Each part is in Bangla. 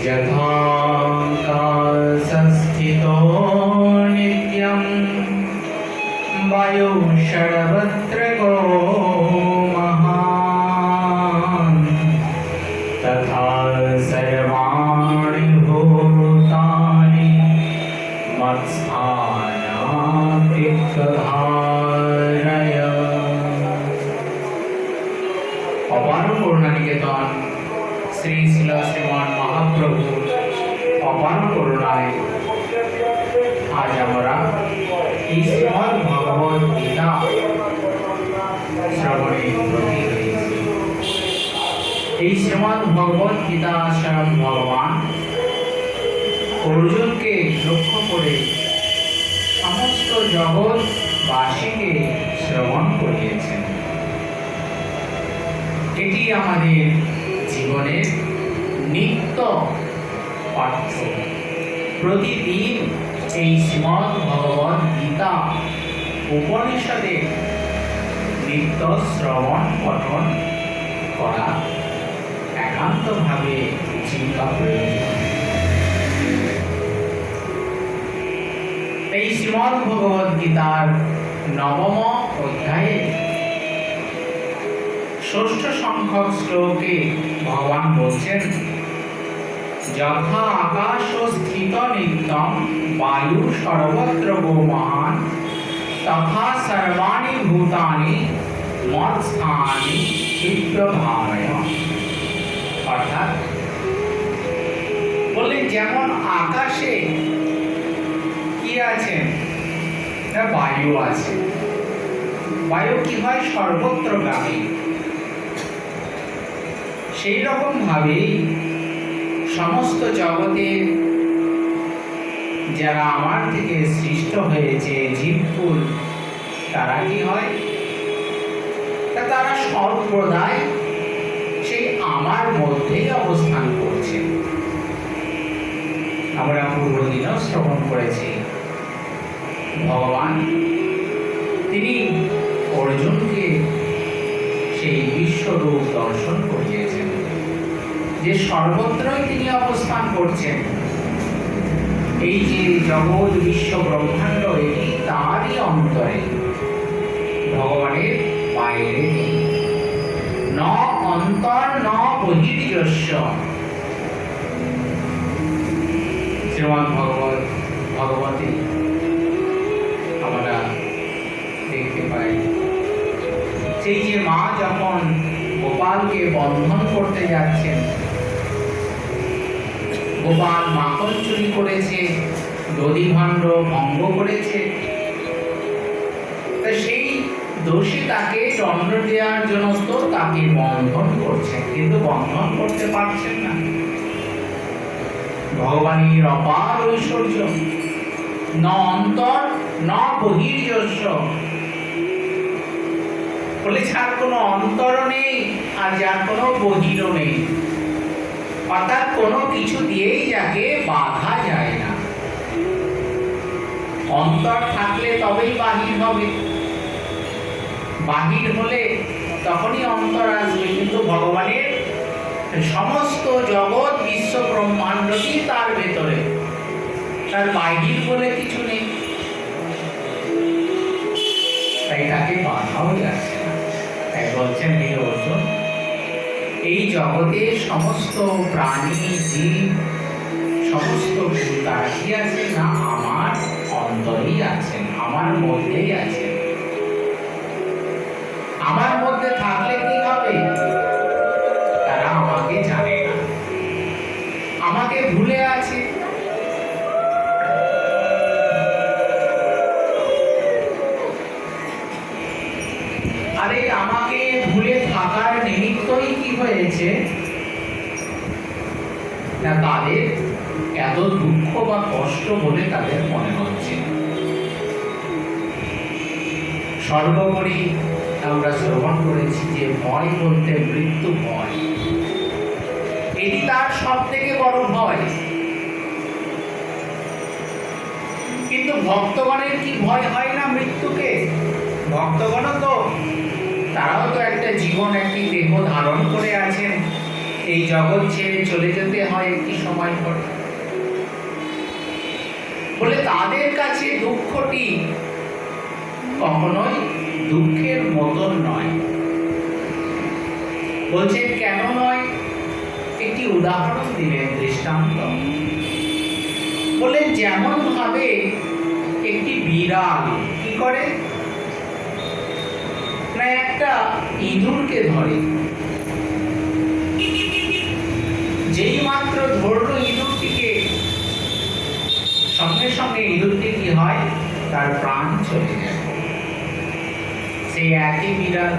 यथाकाशस्थितो नित्यं वायुः सर्वत्र महान् तथा सर्वाणि भूतानि मत्स्थानातिधारय। অপার করুণানিকেতন শ্রী শিল শ্রীমান মহাপ্রভু অপার করুণায় আজ আমরা এই শ্রীমদ্ ভগবদ গীতা শ্রবণে ব্রতী হয়েছি। এই শ্রীমদ্ ভগবদ গীতা স্বয়ং ভগবান অর্জুনকে লক্ষ্য করে সমস্ত জগৎবাসীকে শ্রবণ করিয়েছেন। এটি আমাদের জীবনের নিত্য পাঠ্য। প্রতিদিন এই শ্রীমদ্ ভগবদ গীতা উপনিষদে নিত্য শ্রবণ পঠন করা একান্তভাবে চিন্তা প্রয়োজন। এই শ্রীমদ্ ভগবদ গীতার নবম অধ্যায়ে ষষ্ঠ সংখ্যক শ্লোকে ভগবান বলছেন, যথা আকাশ স্থিত নিত্যম বায়ু সর্বত্র মহান তথা সর্বাণি ভূতানি মৎস্থানি চিত্তভাবয়। অর্থাৎ বললেন যেমন আকাশে কি আছে, বায়ু আছে। বায়ু কি হয়? সর্বত্রগামী। সেই রকম ভাবে সমস্ত জগতের যারা আমার থেকে সৃষ্ট হয়েছে জীবকুল, তারা কি হয়? তারা সর্বদাই সেই আমার মধ্যেই অবস্থান করছে। আমরা পূর্বদিনও শ্রবণ করেছি, ভগবান তিনি অর্জুনকে সেই বিশ্বরূপ দর্শন করিয়েছেন যে সর্বত্রই তিনি অবস্থান করছেন। এই যে জগৎ বিশ্ব ব্রহ্মাণ্ড, এটি তারই অন্তরে, ভগবানের বাইরে নেই। ন অন্তর ন বহির্যস্য। শ্রীমদ্ ভগবতী আমরা দেখতে পাই, সেই যে মা যখন গোপালকে বন্ধন করতে যাচ্ছেন, গোপাল মাখন চুরি করেছে, দধিভাণ্ড ভঙ্গ করেছে, তা সেই দোষী তাকে দণ্ড দেওয়ার জন্য তো তাকে বন্ধন করছেন, কিন্তু বন্ধন করতে পারছেন না। ভগবানের অপার ঐশ্বর্য, ন অন্তর ন বহির্যস্য। বলে যার কোনো অন্তর নেই আর যার কোনো বহিরও নেই, অর্থাৎ কোনো কিছু দিয়েই যাকে বাধা যায় না। অন্তর থাকলে তবেই বাহির হবে, বাহির হলে তখনই অন্তর আসবে। কিন্তু ভগবানের সমস্ত জগৎ বিশ্ব ব্রহ্মাণ্ডটি তার ভেতরে, তার বাহির বলে কিছু নেই, তাই তাকে বাধাও যাচ্ছে না। তাই বলছেন, হে অর্জুন, এই জগতে সমস্ত প্রাণী জীব সমস্ত ভূত তারা কি আছে না আমার অন্তরেই আছেন, আমার মধ্যেই আছেন। আমার মধ্যে থাকলে কি হবে? তারা আমাকে জানে না, আমাকে ভুলে আছে। আরে আমাকে ভুলে থাকার নিমিত্তই কি হয়েছে না, তাদের এত দুঃখ বা কষ্ট বলে তাদের মনে হচ্ছে। সর্বোপরি আমরা শ্রবণ করেছি যে ভয় বলতে মৃত্যু ভয়, এটি তার সব থেকে বড় ভয়। কিন্তু ভক্তগণের কি ভয় হয় না মৃত্যুকে? ভক্তগণ তো তারাও তো একটা জীবন, একটি দেহ ধারণ করে আছেন। এই জগৎ ছেড়ে চলে যেতে হয় একটি সময় পরে। বলে তাদের কাছে দুঃখটি কখনোই দুঃখের মতন নয়। বলছেন কেন নয়? একটি উদাহরণ দিলেন, দৃষ্টান্ত। বলে যেমন ভাবে একটি বিড়াল কি করে না, একটা ইঁদুরকে ধরে, যেই মাত্র ধরলো ইঁদুরটিকে, সঙ্গে সঙ্গে ইঁদুরটি কি হয়, তার প্রাণ চলে যায়। সেই একই বিড়াল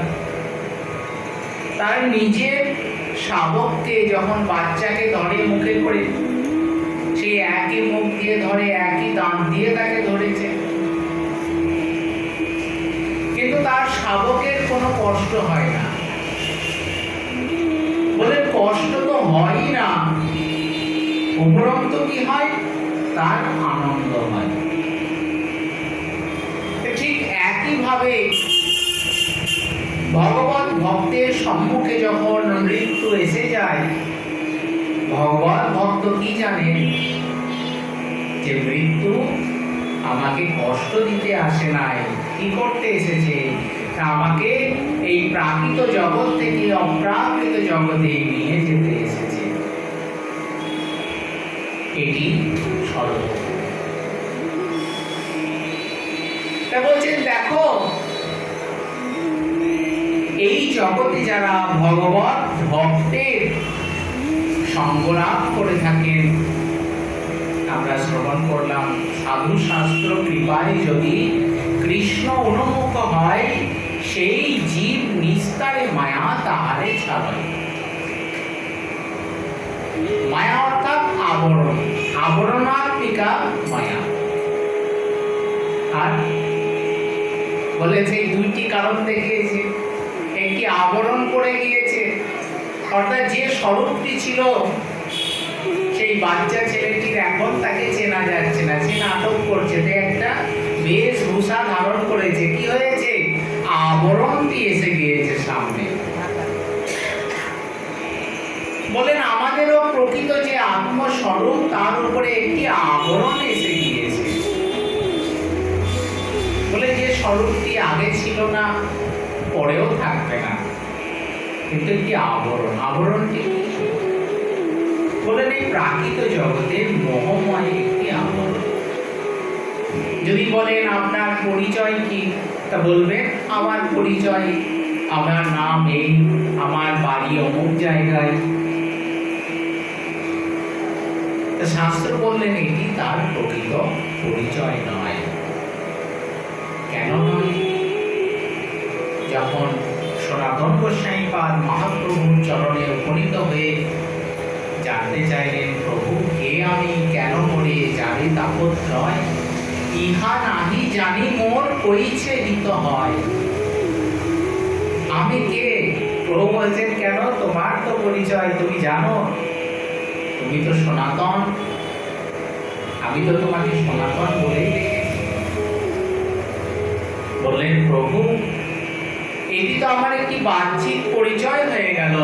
তার নিজের শাবককে যখন বাচ্চাকে ধরে মুখে করে, সেই একই মুখ দিয়ে ধরে, একই দাঁত দিয়ে তাকে ধরেছে, কিন্তু তার শাবকের কোনো কষ্ট হয় না। বলে কষ্ট তো হয়ই না, উপরন্ত কি হয়, তার আনন্দ হয়। ঠিক একইভাবে ভগবত ভক্তের সম্মুখে যখন মৃত্যু এসে যায়, ভগবত ভক্ত কি জানেন, যে মৃত্যু আমাকে কষ্ট দিতে আসে নাই, কি করতে এসেছে, আমাকে এই প্রাকৃত জগৎ থেকে অপ্রাকৃত জগতে নিয়ে যেতে এসেছে। এটি সর্ব। তা বলছেন দেখো, এই জগতে যারা ভগবত ভক্তের সঙ্গ লাভ করে থাকেন, আমরা শ্রবণ করলাম, সাধু শাস্ত্র কৃপায় যদি কৃষ্ণ উন্মুখ হয়, সেই জীব নিস্তারে মায়া তাহারে ছাড়ায়। মায়া অর্থাৎ আবরণ, আবরণাত্মিকা মায়া। আর বলেছে দুইটি কারণ দেখিয়েছে, একটি আবরণ করে গিয়েছে, অর্থাৎ যে স্বরূপটি ছিল সেই বাচ্চা ছেলেটির এখন তাকে চেনা যাচ্ছে না, সে নাটক করছে, সে একটা বেশভূষা ধারণ করেছে, কি হয়েছে, আবরণটি এসে গিয়েছে সামনে। বলেন আমাদেরও প্রকৃত যে আত্মস্বরূপ, তার উপরে একটি আবরণ এসে গিয়েছে। বলে যে স্বরূপটি আগে ছিল না, পরেও থাকবে না, কিন্তু একটি আবরণ। আবরণটি বলেন এই প্রাকৃত জগতের মোহময় একটি আবরণ। যদি বলেন আপনার পরিচয় কি, তা বলবেন আমার পরিচয়, আমার নাম এই, আমার বাড়ি অমুক জায়গায়। শাস্ত্র বললেন এটি তার প্রকৃত পরিচয় নয়। কেন নয়? যখন সনাতন গোস্বামীপাদ মহাপ্রভুর চরণে উপনীত হয়ে জানতে চাইলেন, প্রভু কে আমি, কেন মরে যাবে তাপত নয়, ইহা নাহি জানি মোর কইছে হিত হয়। আমি কে? প্রভু বলছেন কেন, তোমার তো পরিচয় তুমি জানো, তুমি তো সনাতন, আমি তো তোমাকে সনাতন বলেই রেখেছি। বললেন প্রভু এটি তো আমার একটি বাহ্যিক পরিচয় হয়ে গেল,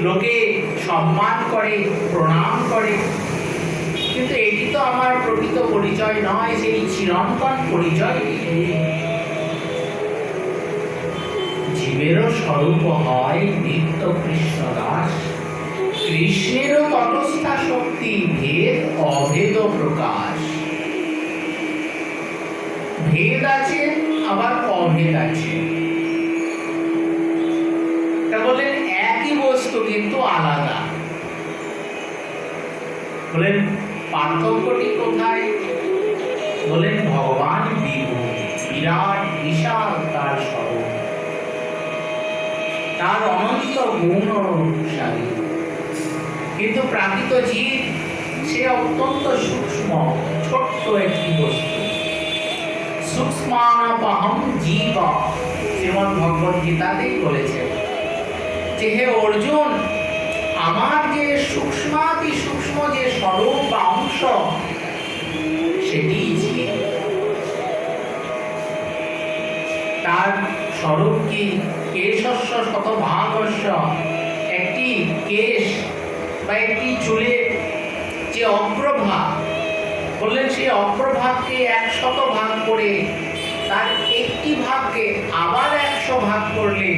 লোকে সম্মান করে, প্রণাম করে, কিন্তু এটি তো আমার প্রকৃত পরিচয় নয়, সেই চিরন্তন পরিচয়। জীবেরও স্বরূপ হয় নিত্য কৃষ্ণ দাস, কৃষ্ণেরও তটস্থা শক্তি, ভেদ অভেদ প্রকাশ। ভেদ আছে আবার অভেদ আছে, তা বলেন একই বস্তু কিন্তু আলাদা। বলেন পার্থক্যটি কোথায়? বলেন ভগবান বিরাট বিশাল তার স্বরূপ, তার অনন্ত গুণশালী, কিন্তু প্রাকৃত জীব সে অত্যন্ত সূক্ষ্ম, ছোট্ট একটি বস্তু। সূক্ষ্মানাপহম জীব, শ্রীমদ্ ভগবদ গীতাতেই বলেছেন যে হে অর্জুন, আমার যে সূক্ষ্মাতি সূক্ষ্ম যে স্বরূপ বা অংশ, সেটি জীব। তার স্বরূপ কি? কেশস্য শতভাগস্য, একটি কেশ বা একটি চুলের যে অগ্রভাগ, বললেন সেই অগ্রভাগকে 100 ভাগ করে তার একটি ভাগকে আবার 100 ভাগ করলে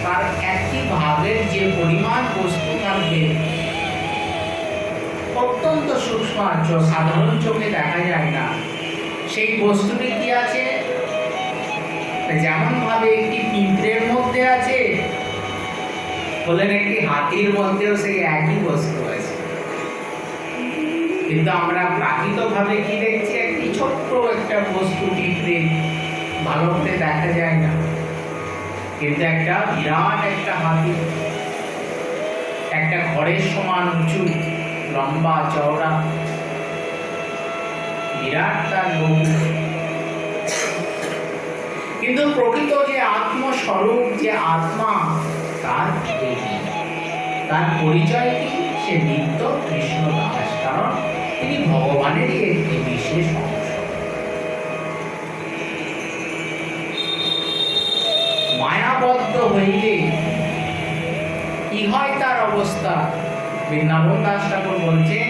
তার একটি ভাগের যে পরিমাণ বস্তু থাকবে অত্যন্ত সূক্ষ্ম, সাধারণ চোখে দেখা যায় না, সেই বস্তুটি কি আছে? যেমন ভাবে একটি পিঁপড়ের মধ্যে আছে, বলেন একটি হাতির মধ্যেও সেই একই বস্তু আছে। কিন্তু আমরা প্রাকৃতভাবে কি দেখছি? একটি ছোট্ট একটা বস্তু, পিঁপড়ে, ভালো করে দেখা যায় না, কিন্তু একটা বিরাট একটা হাতি, একটা ঘরের সমান উঁচু, লম্বা চওড়া, বিরাট তার রূপ। কিন্তু প্রকৃত যে আত্মস্বরূপ, যে আত্মা, তার তার পরিচয় কি? সে নিত্য কৃষ্ণ দাস, কারণ তিনি ভগবানেরই একটি বিশেষ অংশ। মায়াবদ্ধ হইলে কি হয় তার অবস্থা? বৃন্দাবন দাস ঠাকুর বলছেন,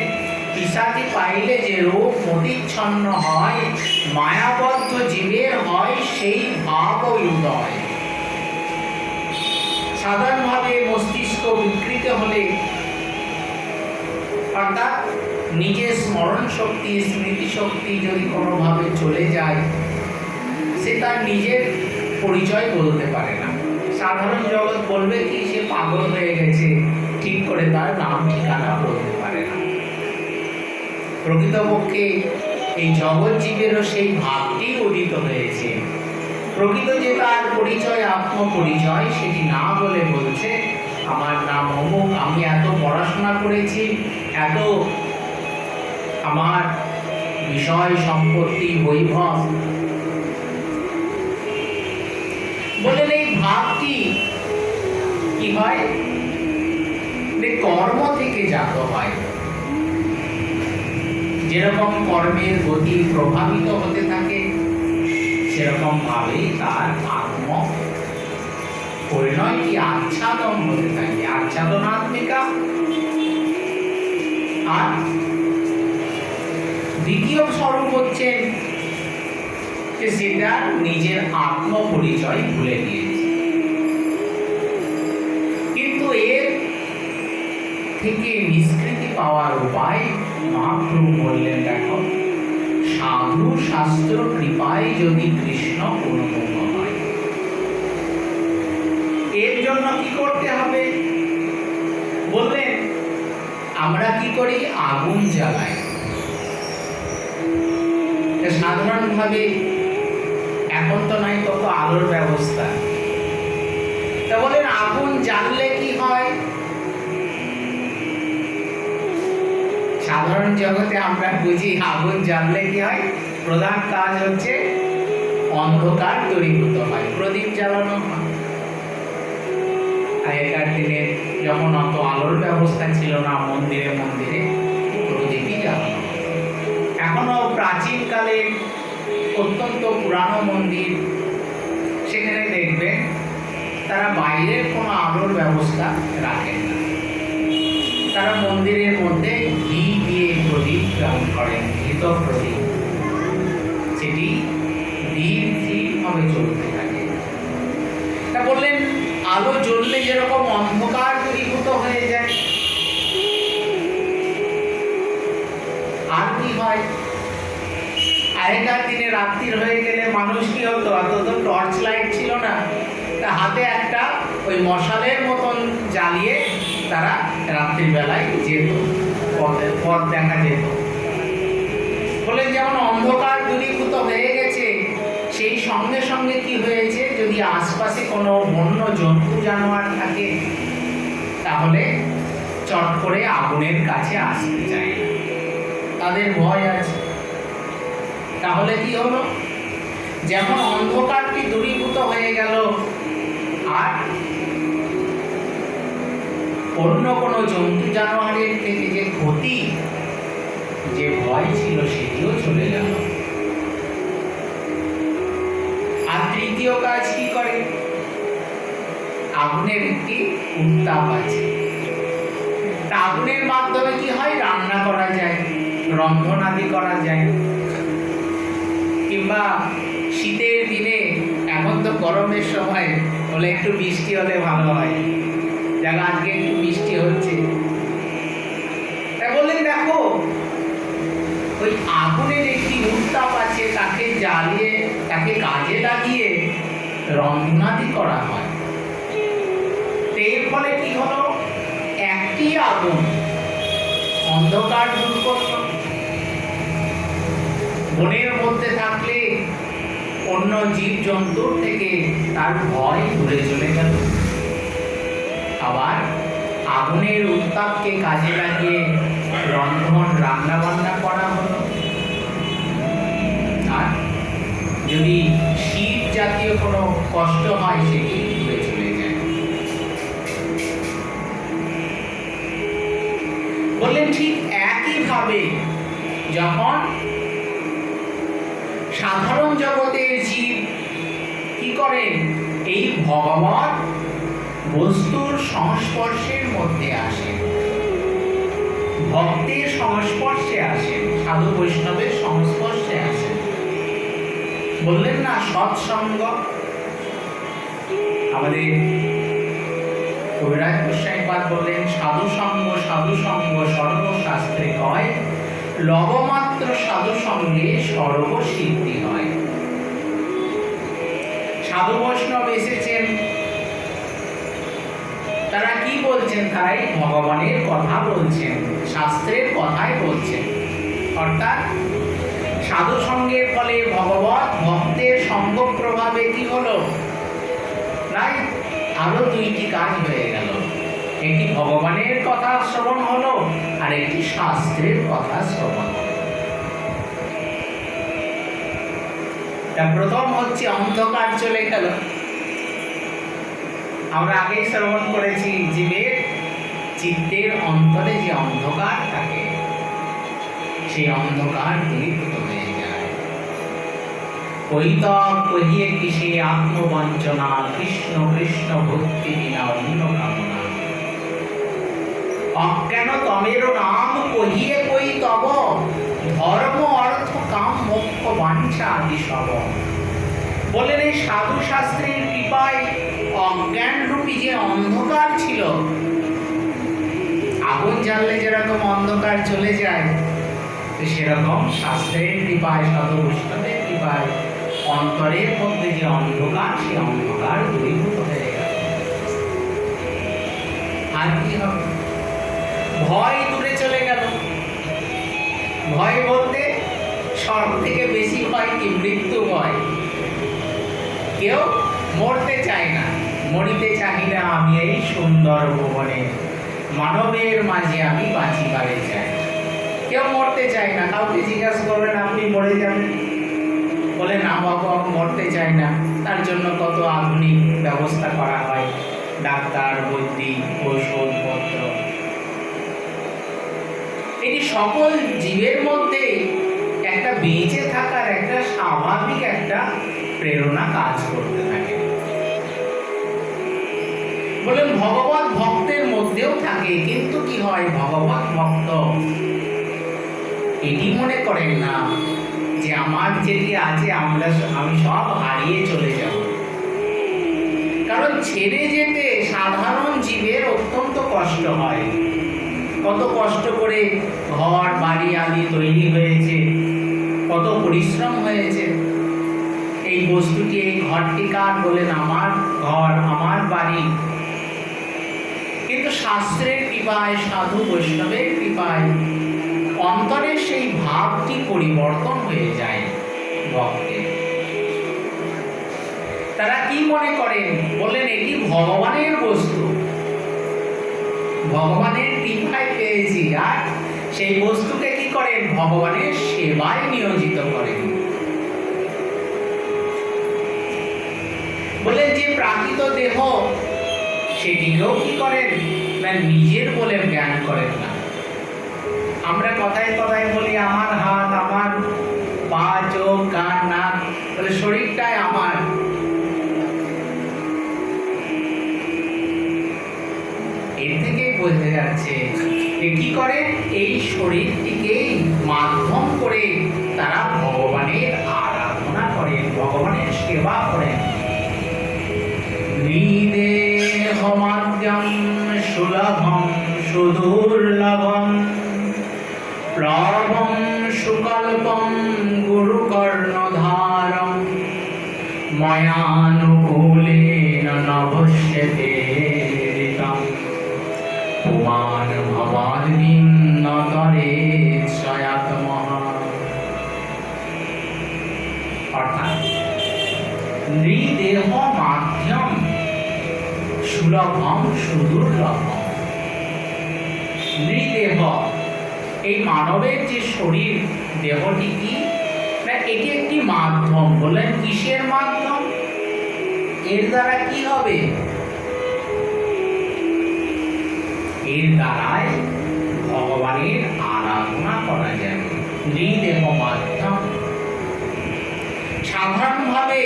পিশাচি পাইলে যে রূপ মতিচ্ছন্ন হয়, মায়াবদ্ধ জীবের হয় সেই ভাব উদয়। সাধারণভাবে মস্তিষ্ক বিকৃত হলে, অর্থাৎ নিজের স্মরণ শক্তি, স্মৃতি শক্তি যদি কোনোভাবে চলে যায়, সে তার নিজের পরিচয় বলতে পারে না। সাধারণ জগৎ বলবে কি? সে পাগল হয়ে গেছে, ঠিক করে তার নাম ঠিকানা বলতে পারে না। প্রকৃতপক্ষে এই জগৎ জীবেরও সেই ভাবটি উদিত হয়েছে। প্রকৃত যে তার পরিচয়, আত্মপরিচয়, সেটি না বলে বলছে আমার নাম অমুক, আমি এত পড়াশোনা করেছি, এত আমার বিষয় সম্পত্তি বৈভব। বলেন এই ভাবটি কি হয়? কর্ম থেকে জাত হয়। যেরকম কর্মের গতি প্রভাবিত হতে থাকে, সেরকম ভাবে তার আত্ম পরিণয় কি আচ্ছাদন হতে থাকে, আচ্ছাদনাত্মিকা। আর দ্বিতীয় স্বরূপ হচ্ছে যে সেটা নিজের আত্ম পরিচয় ভুলে গিয়েছে। কিন্তু এর থেকে নিষ্কৃতি পাওয়ার উপায় মহাপ্রভু বললেন, দেখো, সাধু শাস্ত্র কৃপায় যদি কৃষ্ণ অনুভব হয়, এর জন্য কি করতে হবে? বললেন আমরা কি করি? আগুন জ্বালাই। সাধারণভাবে এখন তো নাই কত আলোর ব্যবস্থা, তা বলেন আগুন জ্বাললে কি হয়? সাধারণ জগতে আমরা বুঝি আগুন জ্বাললে কি হয়? প্রধান কাজ হচ্ছে অন্ধকার দূরীভূত হয়, প্রদীপ জ্বালানো হয়। আগেকার দিনে যখন অত আলোর ব্যবস্থা ছিল না, মন্দিরে মন্দিরে প্রদীপই জ্বালানো হয়। এখনো প্রাচীনকালে অত্যন্ত পুরানো মন্দির, সেখানে দেখবেন তারা বাইরের কোনো আলোর ব্যবস্থা রাখেন না। তারা মন্দিরের মধ্যে ঘি দিয়ে প্রদীপ গ্রহণ করেন, ঘৃত প্রদীপ, সেটি ভাবে চলতে থাকে। তা বললেন আলো জ্বললে যেরকম অন্ধকার দূরীভূত হয়ে যায়, আর কি হয়? আগেকার দিনে রাত্রির হয়ে গেলে মানুষ কি হতো? অত তো টর্চ লাইট ছিল না, তা হাতে একটা ওই মশালের মতন জ্বালিয়ে তারা রাত্রির বেলায় যেত, পথ দেখা যেত। বলে যেমন অন্ধকার দূরীভূত হয়ে গেছে, সেই সঙ্গে সঙ্গে কি হয়েছে? যদি আশপাশে কোনো বন্য জন্তু জানোয়ার থাকে, তাহলে চট করে আগুনের কাছে আসতে চায় না, তাদের ভয় আছে। তাহলে কি হলো? যেমন অন্ধকারটি দূরীভূত হয়ে গেল, আর অন্য কোনো জন্তু জানোয়ারের থেকে যে ক্ষতি, যে ভয় ছিল, সেটিও চলে গেল। আর তৃতীয় কাজ কি করে? আগুনের একটি উত্তাপ আছে, আগুনের মাধ্যমে কি হয়, রান্না করা যায়, রন্ধন আদি করা যায়। কিংবা শীতের দিনে, এখন তো গরমের সময়, বলে একটু বৃষ্টি হলে ভালো হয়, যারা আজকে একটু বৃষ্টি হচ্ছে, বললেন দেখো ওই আগুনের একটি উত্তাপ আছে, তাকে জ্বালিয়ে, তাকে কাজে লাগিয়ে রন্ধনাদি করা হয়। এর ফলে কি হলো, একটি আগুন অন্ধকার দূর করল। বনের মধ্যে থাকলে অন্য জীব জন্তুর থেকে তার ভয় দূরে চলে গেল। আবার আগুনের উত্তাপকে কাজে লাগিয়ে রন্ধন, রান্না বান্না করা হলো। আর যদি শীত জাতীয় কোনো কষ্ট হয়, সেটি দূরে চলে যায়। বললেন ঠিক একইভাবে যখন সাধারণ জগতের জীব কি করেন, এই ভগবৎ বস্তুর সংস্পর্শের মধ্যে আসেন, ভক্তের সংস্পর্শে আসেন, সাধু বৈষ্ণবের সংস্পর্শে আসেন। বললেন না সৎসঙ্গ, আমাদের কবিরাজ গোস্বামীপাদ বললেন সাধু সঙ্গ সর্বশাস্ত্রে কয়, লবমাত্র সাধু সঙ্গে সর্বসিদ্ধি হয়। সাধু বৈষ্ণব এসেছেন, তারা কি বলছেন, তাই ভগবানের কথা বলছেন, শাস্ত্রের কথাই বলছেন। অর্থাৎ সাধু সঙ্গের ফলে ভগবৎ ভক্তের সঙ্গ প্রভাবে কি হলো, তাই আরো দুইটি কাজ হয়ে গেল। একটি ভগবানের কথা শ্রবণ হলো, আর একটি শাস্ত্রের কথা শ্রবণ হলো। প্রথম হচ্ছে অন্ধকার চলে গেল। আমরা আগেই শ্রবণ করেছি, জীবের চিত্তের অন্তরে যে অন্ধকার থাকে, সেই অন্ধকার দূরীভূত হয়ে যায়। কৈতব কহিয়ে কিসে আত্মবঞ্চনা, কৃষ্ণ কৃষ্ণ ভক্তি বিনা অন্য কামনা। অজ্ঞান তমের নাম কহিয়ে কই তব, ধর্ম অর্থ কাম মোক্ষ বাঞ্ছা আদি সব। বলেন এই সাধু শাস্ত্রের কৃপায় অজ্ঞান রূপী যে অন্ধকার ছিল, আগুন জ্বাললে যেরকম অন্ধকার চলে যায়, সেরকম শাস্ত্রের কৃপায়, সাধু বৈষ্ণবের কৃপায় অন্তরের মধ্যে যে অন্ধকার, সেই অন্ধকার দূরীভূত হয়ে গেল। আর কি হবে, ভয় দূরে চলে গেল। ভয় বলতে সব থেকে বেশি ভয় কি, মৃত্যু ভয়। কেউ মরতে চায় না, মরিতে চাই না আমি এই সুন্দর ভুবনে, মানবের মাঝে আমি বাঁচিবারে চাই। কেউ মরতে চায় না। কাউকে জিজ্ঞাসা করবেন আপনি মরে যাবেন, বলে না বাবা আমি মরতে চাই না। তার জন্য কত আধুনিক ব্যবস্থা করা হয়, ডাক্তার, বৈদ্যিক, ঔষধপত্র। এটি সকল জীবের মধ্যে একটা বেঁচে থাকার একটা স্বাভাবিক একটা প্রেরণা কাজ করতে থাকে। বলেন ভগবৎ ভক্তের মধ্যেও থাকে, কিন্তু কি হয়, ভগবৎ ভক্ত এটি মনে করেন না যে আমার যেটি আছে আমি সব হারিয়ে চলে যাব। কারণ ছেড়ে যেতে সাধারণ জীবের অত্যন্ত কষ্ট হয়। কত কষ্ট করে ঘর বাড়ি আদি তৈরি হয়েছে, কত পরিশ্রম হয়েছে। এই বস্তুটি, এই ঘরটি কার, বলেন আমার ঘর, আমার বাড়ি। কিন্তু শাস্ত্রের কৃপায়, সাধু বৈষ্ণবের কৃপায় অন্তরের সেই ভাবটি পরিবর্তন হয়ে যায় ভক্তের। তারা কি মনে করেন, বললেন এটি ভগবানের বস্তু, ভগবানের কৃপায় পেয়েছি। আর সেই বস্তুকে কি করেন, ভগবানের সেবায় নিয়োজিত করেন। বললেন যে প্রাকৃত দেহ, সেটিকেও কি করেন না, নিজের বলে জ্ঞান করেন না। আমরা কথায় কথায় বলি আমার হাত, আমার পা, চোখ, কান, নাক, বলে শরীরটাই আমার। এর থেকেই বোঝা যাচ্ছে কি করে এই শরীরটিকে মাধ্যম করে তারা ভগবানের আরাধনা করেন, ভগবানের সেবা করেন। হৃদেহমাদ্যম সুলভম সুদুর্লভম প্লবম সুকল্পম গুরুকর্ণধারম ময়ানুকূলেন নভস্যতে ঋতম পুমান ভবাদ্মিন নতরে স্বয়াত্মঃ। অর্থাৎ নৃদেহ মাধ্যম সুলভম সুদুর্লভম। নৃদেহ এই মানবের যে শরীর দেহটি কি না, এটি একটি মাধ্যম। বললেন কিসের মাধ্যম? এর দ্বারা কি হবে? এর দ্বারাই ভগবানের আরাধনা করা যাবে। নৃদেহ মাধ্যম। সাধারণভাবে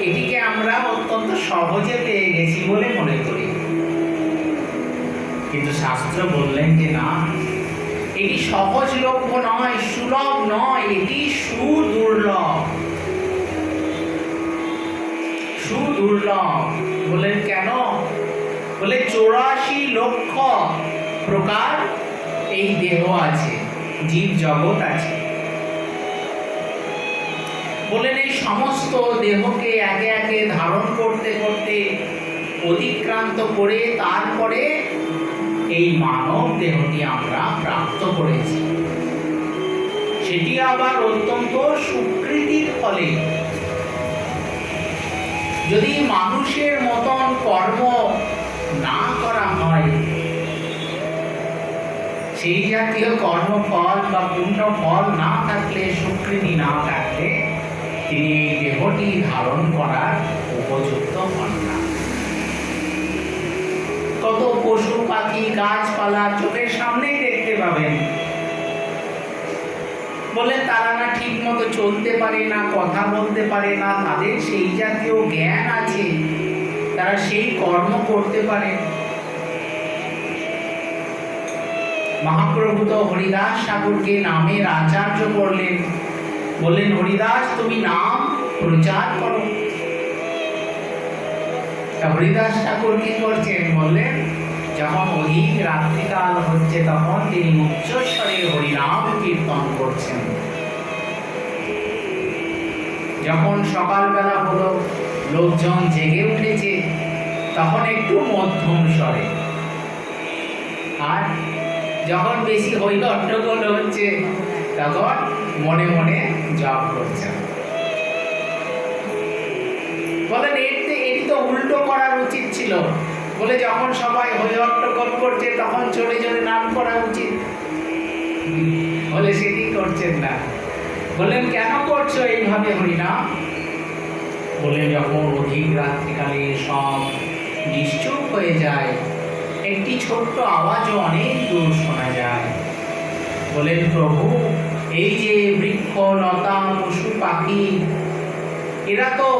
এটিকে আমরা অত্যন্ত সহজে পেয়ে গেছি বলে মনে করি, কিন্তু শাস্ত্র বললেন যে না, এটি সহজলভ্য নয়, সুলভ নয়, এটি সুদুর্লভ। সুদুর্লভ বলেন কেন? বলে 84 লক্ষ প্রকার এই দেহ আছে, জীব জগৎ আছে। বলেন এই সমস্ত দেহকে একে একে ধারণ করতে করতে অতিক্রান্ত করে তারপরে এই মানব দেহটি আমরা প্রাপ্ত করেছি। সেটি আবার অত্যন্ত সুকৃতির ফলে। যদি মানুষের মতন কর্ম না করা হয়, সেই জাতীয় কর্মফল বা পুণ্য ফল না থাকলে, সুকৃতি না থাকলে তিনি এই দেহটি ধারণ করার উপযুক্ত হন না। কত পশু পাখি গাছপালা চোখের সামনেই দেখতে পাবেন, বলে তারা না ঠিক মতো চলতে পারে না, কথা বলতে পারে না, তাদের সেই জাতীয় জ্ঞান আছে, তারা সেই কর্ম করতে পারে। মহাপ্রভু তো হরিদাস ঠাকুরকে নামের আচার্য করলেন, বললেন হরিদাস তুমি নাম প্রচার করো। হরিদাস ঠাকুর কি করছেন? বললেন যখন অধিক রাত্রিকাল হচ্ছে তখন তিনি উচ্চস্বরে হরিনাম কীর্তন করছেন। যখন সকালবেলা হলো, লোকজন জেগে উঠেছে, তখন একটু মধ্যম স্বরে, আর যখন বেশি হইহট্টগোল হচ্ছে তখন মনে মনে জপ করছেন। বলেন এটি তো উল্টো করার উচিত ছিল। বলে যখন সবাই হইহট্টগোল করছে তখন চলে চলে নাম করা উচিত। বলে সেটি করছেন না। বললেন কেন করছো এইভাবে হরিনাম? বলে যখন অধিক রাত্রিকালে সব নিশ্চুপ হয়ে যায়, একটি ছোট্ট আওয়াজও অনেক দূর শোনা যায়। বলেন প্রভু এই যে বৃক্ষ লতা পশু পাখি এরা তো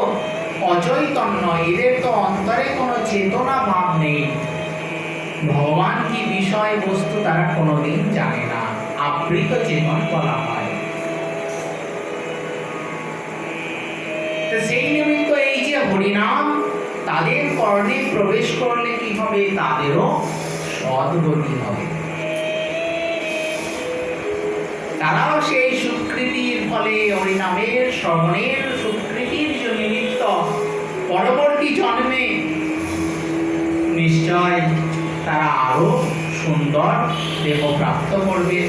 অচৈতন্য, এদের তো অন্তরে কোনো চেতনা ভাব নেই, ভগবান কি বিষয় বস্তু তারা কোনোদিন জানে না, আবৃত চেতন বলা হয়। সেই নিমিত্ত এই যে হরিনাম তাদের কর্ণে প্রবেশ করলে কি হবে? তাদেরও সদ্গতি হবে, তারাও সেই সুকৃতির ফলে হরিনামের শ্রবণের সুকৃতির নিমিত্ত পরবর্তী জন্মে নিশ্চয় তারা আরো সুন্দর দেহ প্রাপ্ত করবে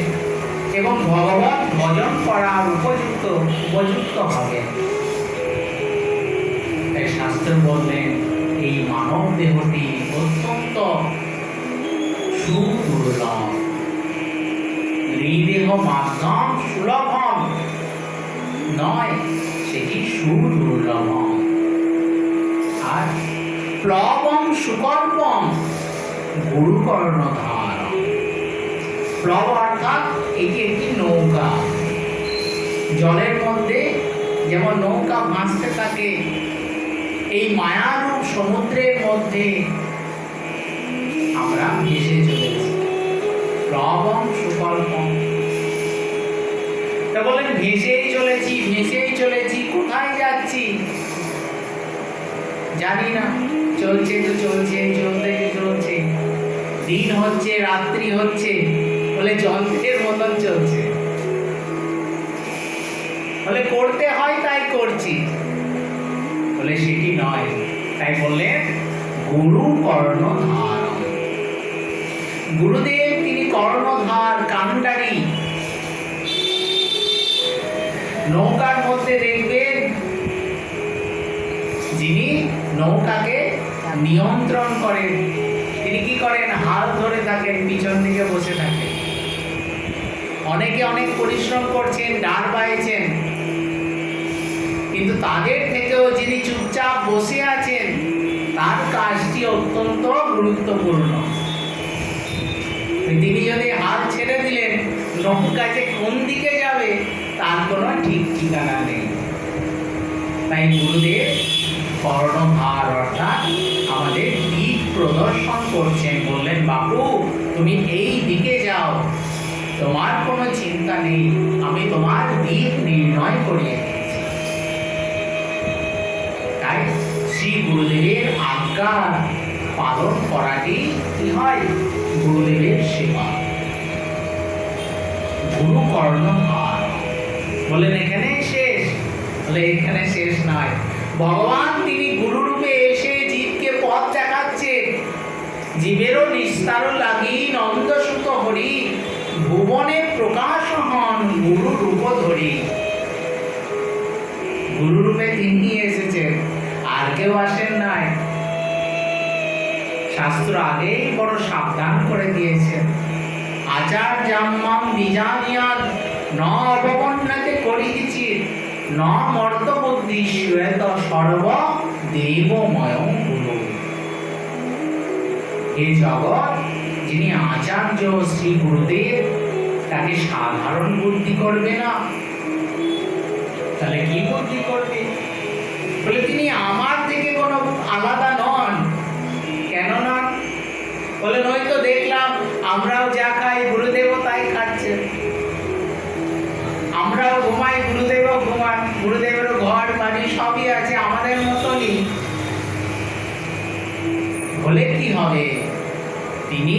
এবং ভগবত ভজন করার উপযুক্ত হবে। তাই শাস্ত্র বললেন এই মানব দেহটি অত্যন্ত সুদুর্লভ। নৃদেহ মাধ্যম সুলভম নয়, সেটি সুদুর্লভ। আর প্লবম সুকল্পম গুরুকর্ণধার। প্লব অর্থাৎ এটি একটি নৌকা, জলের মধ্যে যেমন নৌকা ভাসতে থাকে, এই মায়ারূপ সমুদ্রের মধ্যে আমরা ভেসে চলেছি। প্রবং সুকল্পম। তা বলেন ভেসেই চলেছি, কোথায় যাচ্ছি জানি না। চলছে, চলছে, দিন হচ্ছে রাত্রি হচ্ছে, বলে যন্ত্রের মতন চলছে, বলে করতে হয় তাই করছি, বলে সেটি নয়। তাই বললেন গুরু কর্ণধার। গুরুদেব তিনি কর্ণধার, কান্ডারি। নৌকার মধ্যে দেখবেন যিনি নৌকাকে নিয়ন্ত্রণ করেন, তিনি কি করেন, হাল ধরে থাকেন, পিছন দিকে বসে থাকেন। অনেকে অনেক পরিশ্রম করছেন, ডার বাইছেন, কিন্তু তাদের থেকেও যিনি চুপচাপ বসে আছেন তার কাজটি অত্যন্ত গুরুত্বপূর্ণ। তিনি যদি হাল ছেড়ে দিলেন, নৌকা যে কোন দিকে যাবে তার কোনো ঠিক ঠিকানা নেই। তাই গুরুদেব কর্ণধার, অর্থাৎ আমাদের দিক প্রদর্শন করছেন। বললেন বাপু তুমি এই দিকে যাও, তোমার কোনো চিন্তা নেই, আমি তোমার দিক নির্ণয় করিয়ে দিয়েছি। তাই শ্রী গুরুদেবের আজ্ঞা পালন করাটি কি হয়, গুরুদেবের সেবা। গুরু কর্ণধার। বলেন এখানে শেষ, বলে এখানে শেষ নয়। ভগবান তিনি গুরু রূপে এসে জীবকে পথ দেখাচ্ছেন। জীবেরও নিস্তার লাগি নন্দসুত হরি, ভুবনে প্রকাশ হন গুরু রূপ ধরি। গুরু রূপে তিনি এসেছেন, আর কেউ আসেন নাই। শাস্ত্র আগেই বড় সাবধান করে দিয়েছেন, আচার জাম্মাম বিজানিয়াত ন অববন্নাতে করিছি ন মর্ত বুদ্ধি শ্বেত সর্ব দেবময় গুরু। এই জগৎ যিনি আচার্য শ্রী গুরুদেব, তাকে সাধারণ বুদ্ধি করবে না, তাহলে কি বুদ্ধি করবে? বলে তিনি আমার থেকে কোনো আলাদা নন। কেন না? বলে নয়তো দেখলাম আমরাও যা খাই গুরুদেবও তাই খাচ্ছেন, আমরাও ঘুমাই গুরুদেবও ঘুমান, গুরুদেবেরও ঘর বাড়ি সবই আছে, আমাদের মতনই। বলে কি হবে? তিনি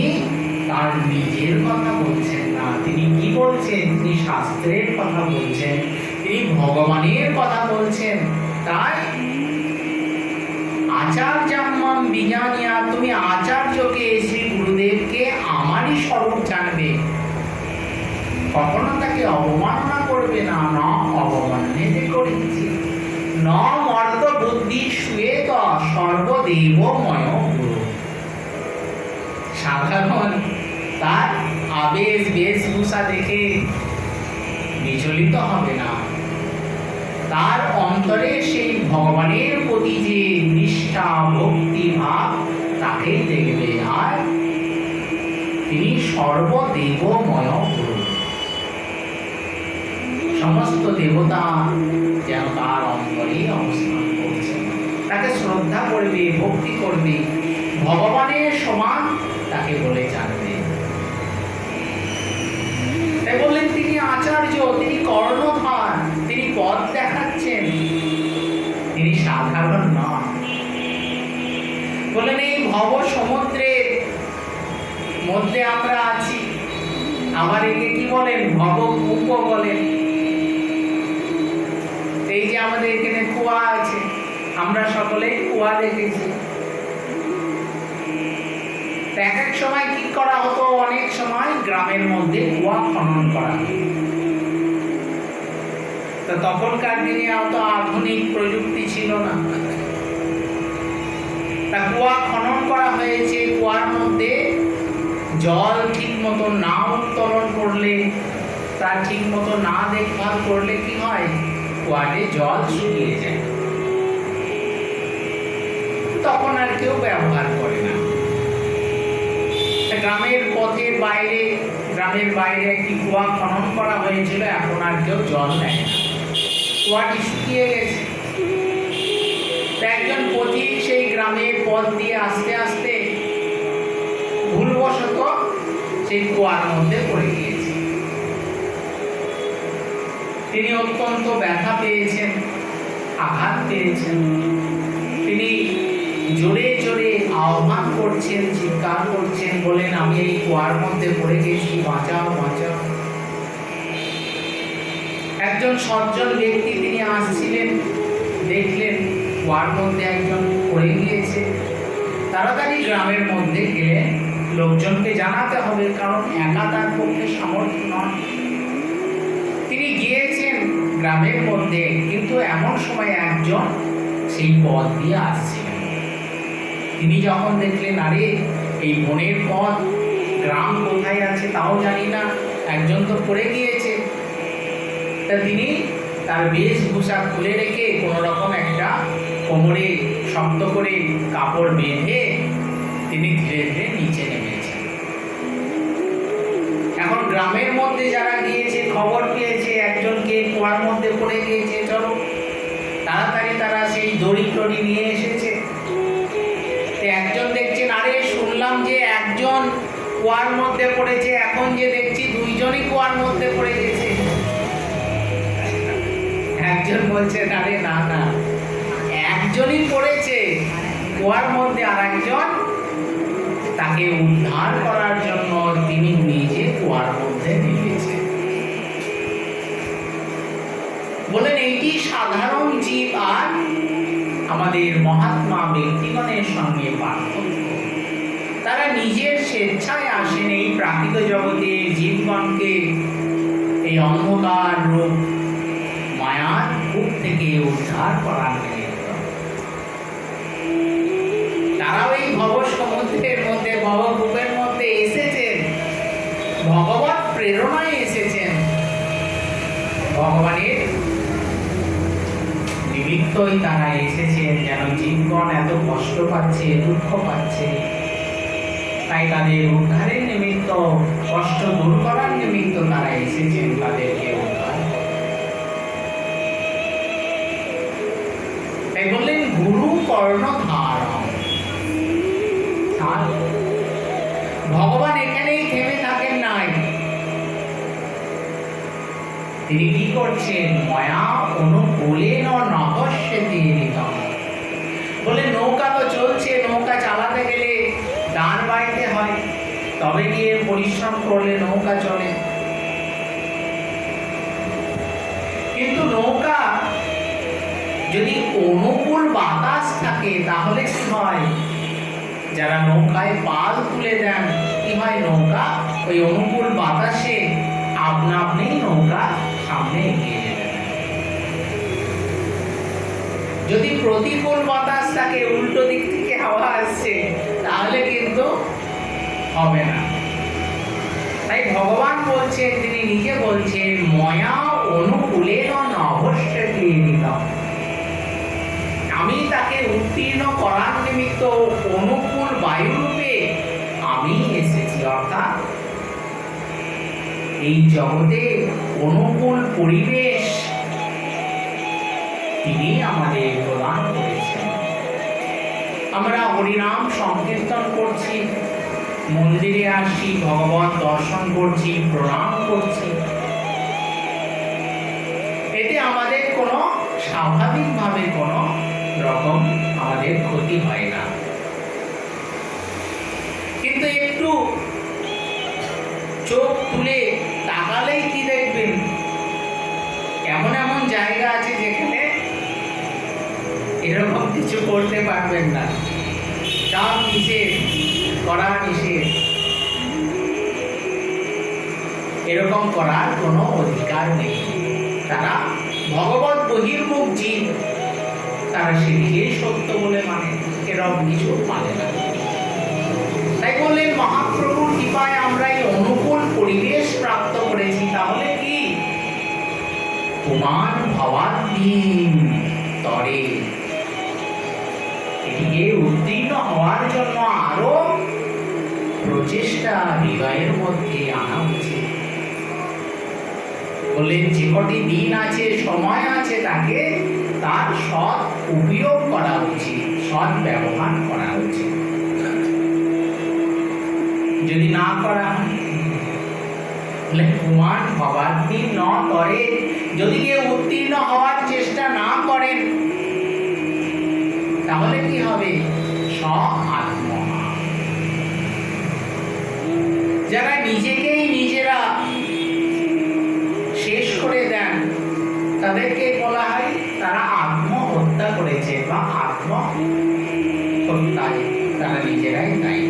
তার নিজের কথা বলছেন না, তিনি কি বলছেন? তিনি শাস্ত্রের কথা বলছেন, তিনি ভগবানের কথা বলছেন। তাই আচার্যাম্মাম বিজানিয়া, তুমি আচার্যকে শ্রী গুরুদেবকে আমারই স্বরূপ জানবে, কখনো তাকে অবমাননা করবে না। ন অবমাননেতে করিছি ন মর্দ বুদ্ধি শ্বেত সর্বদেবময় গুরু। সাধারণ তার আবেশ বেশভূষা দেখে বিচলিত হবে না, তার অন্তরে সেই ভগবানের প্রতি যে নিষ্ঠা ভক্তি ভাব তাকেই দেখবে। আর তিনি সর্বদেবময় গুরু, সমস্ত দেবতা যেন তার অন্তরে অবস্থান করছে, তাকে শ্রদ্ধা করবে, ভক্তি করবে, ভগবানের সমান তাকে বলে জানবে। তাই বললেন তিনি আচার্য, তিনি কর্ণধার, তিনি পথ দেখাচ্ছেন, তিনি সাধারণ নন। বললেন এই ভব সমুদ্রের মধ্যে আমরা আছি, আবার একে কি বলেন? ভবকূপ বলেন। এই যে আমাদের এখানে কুয়া আছে, আমরা সকলেই কুয়া দেখেছি। এক এক সময় কি করা হতো, অনেক সময় গ্রামের মধ্যে কুয়া খনন করা হতো। তো তখনকার দিনে অত আধুনিক প্রযুক্তি ছিল না, তা কুয়া খনন করা হয়েছে। কুয়ার মধ্যে জল ঠিক মতো না উত্তোলন করলে, তার ঠিক মতো না দেখভাল করলে কি হয়, কুয়াতে জল শুকিয়ে যায়, তখন আর কেউ ব্যবহার করে না। গ্রামের পথের বাইরে, গ্রামের বাইরে একটি কুয়া খনন করা হয়েছিল, এখন আর কেউ জল নেয় না, কুয়াটি শুকিয়ে গেছে। একজন পথিক সেই গ্রামের পথ দিয়ে আস্তে আস্তে ভুলবশত সেই কুয়ার মধ্যে পড়ে গিয়েছে। তিনি অত্যন্ত ব্যথা পেয়েছেন, আঘাত পেয়েছেন। তিনি জোরে জোরে আহ্বান করছেন, চিৎকার করছেন, বলেন আমি এই কুয়ার মধ্যে পড়ে গেছি, বাঁচাও বাঁচাও। একজন সজ্জন ব্যক্তি তিনি আসছিলেন, দেখলেন কুয়ার মধ্যে একজন পড়ে গিয়েছে। তাড়াতাড়ি গ্রামের মধ্যে গেলে লোকজনকে জানাতে হবে, কারণ একা তার পক্ষে সামর্থ্য নয়। তিনি গিয়েছেন গ্রামের মধ্যে, কিন্তু এমন সময় একজন সেই পথ দিয়ে আসছিলেন। তিনি যখন দেখলেন আরে এই বনের পথ, গ্রাম কোথায় আছে তাও জানি না, একজন তো পড়ে গিয়েছে, তা তিনি তার বেশভূষা খুলে রেখে কোনো রকম একটা কোমরে শক্ত করে কাপড় বেঁধে তিনি ধীরে ধীরে নিচে নেমেছেন। এখন গ্রামের মধ্যে যারা গিয়েছে, খবর পেয়েছে একজনকে কুয়ার মধ্যে পড়ে গিয়েছে, চলো তাড়াতাড়ি তারা সেই দড়ি টড়ি নিয়ে এসেছে। একজন দেখছেন আরে শুনলাম যে একজন কুয়ার মধ্যে পড়েছে, এখন যে দেখছি দুইজনই কুয়ার মধ্যে পড়ে গেছে। একজন বলছে আরে না না, একজনই পড়েছে কুয়ার মধ্যে, আর একজন তাকে উদ্ধার করার জন্য তিনি নিজে কুয়ার মধ্যে নেমেছে। বলেন এইটি সাধারণ জীব আর আমাদের মহাত্মা ব্যক্তিগণের সঙ্গে পার্থক্য। তারা নিজের স্বেচ্ছায় আসেন এই প্রাকৃত জগতে জীবগণকে এই অন্ধকার রূপ মায়ার কূপ থেকে উদ্ধার করার নিমিত্ত। তারাও এই ভব সমুদ্রের মধ্যে, ভবকূপের মধ্যে এসেছেন, ভগবত প্রেরণায় এসেছেন। ভগবানের নিমিত্তই তারা এসেছেন, যেন জীবগণ এত কষ্ট পাচ্ছে, দুঃখ পাচ্ছে, তাই তাদের উদ্ধারের নিমিত্ত, কষ্ট দূর করার নিমিত্ত তারা এসেছেন, তাদেরকে উদ্ধার। তাই বললেন গুরু কর্ণধারম। ভগবান এখানেই থেমে থাকেন নাই, তিনি কি করছেন? ময়া অনুকূলে নহস্যতি নিতম। বলে নৌকা তো চলছে, নৌকা চালাতে গেলে দাঁড় বাইতে হয়, তবে গিয়ে পরিশ্রম করলে নৌকা চলে। কিন্তু নৌকা যদি অনুকূল বাতাস থাকে তাহলে কি হয়? যারা নৌকায় পাল তুলে দেন, কি হয়? নৌকা ওই অনুকূল বাতাসে আপনা আপনি নৌকা সামনে এগিয়ে যেতে পারে। যদি প্রতিকূল বাতাস থাকে, উল্টো দিক থেকে হাওয়া আসছে, তাহলে কিন্তু হবে না। তাই ভগবান বলছেন, তিনি নিজে বলছেন ময়া অনুকূলে নহস্যতি নিতম। আমি তাকে উত্তীর্ণ করার নিমিত্ত অনুকূল বায়ুরূপে আমি এসেছি, অর্থাৎ এই জগতে অনুকূল পরিবেশ তিনি আমাদের প্রদান করেছেন। আমরা হরিনাম সংকীর্তন করছি, মন্দিরে আসি, ভগবত দর্শন করছি, প্রণাম করছি, এতে আমাদের কোনো স্বাভাবিকভাবে কোনো রকম আমাদের ক্ষতি হয় না। কিন্তু একটু চোখ তুলে তাকালেই কি দেখবেন? এমন এমন জায়গা আছে যেখানে এরকম কিছু করতে পারবেন না, সব নিষেধ, করা নিষেধ, এরকম করার কোনো অধিকার নেই। তারা ভগবত বহির্মুখ জীব, তারা সেদিকে সত্য বলে মানে, এরকম কিছু মানে না। তাই বললেন মহাপ্রভুর কৃপায় আমরা এই অনুকূল পরিবেশ প্রাপ্ত করেছি, তাহলে কি কুমার ভবাদ্দিন তরে, এটিকে উত্তীর্ণ হওয়ার জন্য আরো প্রচেষ্টা হৃদয়ের মধ্যে আনা উচিত। বললেন যে কটি দিন আছে, সময় আছে, তাকে তার সৎ উপয়োগ করা উচিত, সৎ ব্যবহার করা উচিত। যদি না করা হয়, কুমান ভবার্থী ন করে, যদি কেউ উত্তীর্ণ হওয়ার চেষ্টা না করেন, তাহলে কি হবে? স্ব আত্মা। যারা নিজেকেই নিজেরা শেষ করে দেন, তাদেরকে বলা হয় তারা আত্মহত্যা করেছে বা আত্মহত্যায় তারা নিজেরাই দায়ী।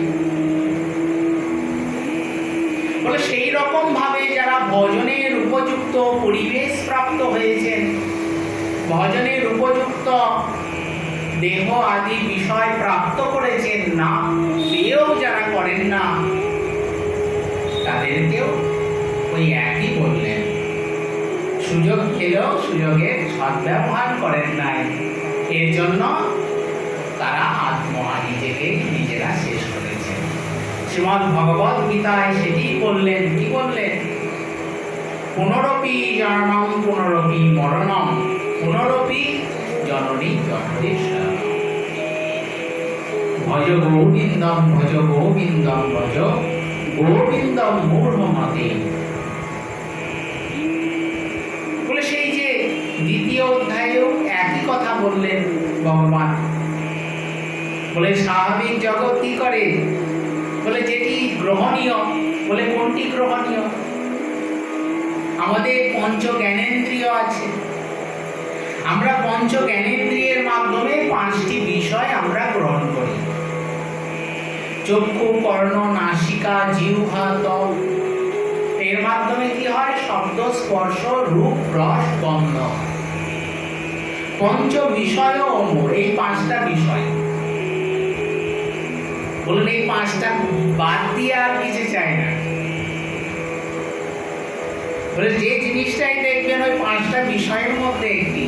বলে সেই রকম ভাবে যারা ভজনের উপযুক্ত পরিবেশ প্রাপ্ত হয়েছেন, ভজনের উপযুক্ত দেহ আদি বিষয় প্রাপ্ত করেছেন, না পেয়েও যারা করেন না, তাদেরকেও ওই একই বললেন। সুযোগ পেলেও সুযোগের সদ্ব্যবহার করেন নাই, এর জন্য তারা নিজেকে নিজেরা শেষ করেছে। শ্রীমদ্ ভগবত গীতায় সেটি বললেন। কি বললেন? পুনরপি জননম পুনরপি মরণম পুনরপি জননী জঠরে শয়নম। ভজ গোবিন্দম ভজ গোবিন্দম ভজ গোবিন্দম মূঢ়মতে। বলে সেই যে দ্বিতীয় অধ্যায়েও একই কথা বললেন ভগবান। বলে স্বাভাবিক জগৎ কি করে? বলে যেটি গ্রহণীয়। বলে কোনটি গ্রহণীয়? আমাদের পঞ্চ জ্ঞানেন্দ্রিয় আছে, আমরা পঞ্চ জ্ঞানেন্দ্রিয়ের মাধ্যমে 5টি বিষয় আমরা গ্রহণ করি। চক্ষু, কর্ণ, নাসিকা, জিহ্বা, ত্বক। এর মাধ্যমে কি হয়? শব্দ, স্পর্শ, রূপ, রস, গন্ধ। পঞ্চ বিষয় অমর, এই 5টা বিষয়। বলুন, এই 5টা বাদ দিয়ে আর কিছু চাই না। বলে যে জিনিসটাই দেখবেন ওই 5টা বিষয়ের মধ্যে একটি।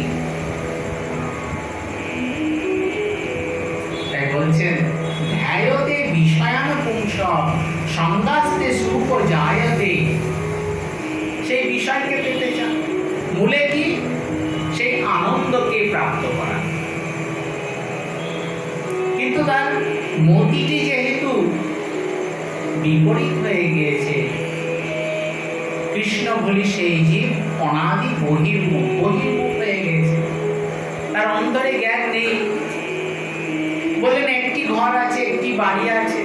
তাই বলছেন ধ্যায়তে বিষয়ানুপুংস সংগাস্তে সুপজায়তে। সেই বিষয়কে পেতে চান, মূলে কি? সেই আনন্দকে প্রাপ্ত করা। কিন্তু তার মতিটি যেহেতু বিপরীত হয়ে গিয়েছে, কৃষ্ণ বলি সেই জীব অনাদি বহির্মুখ হয়ে গেছে, তার অন্তরে জ্ঞান নেই। বললেন একটি ঘর আছে, একটি বাড়ি আছে,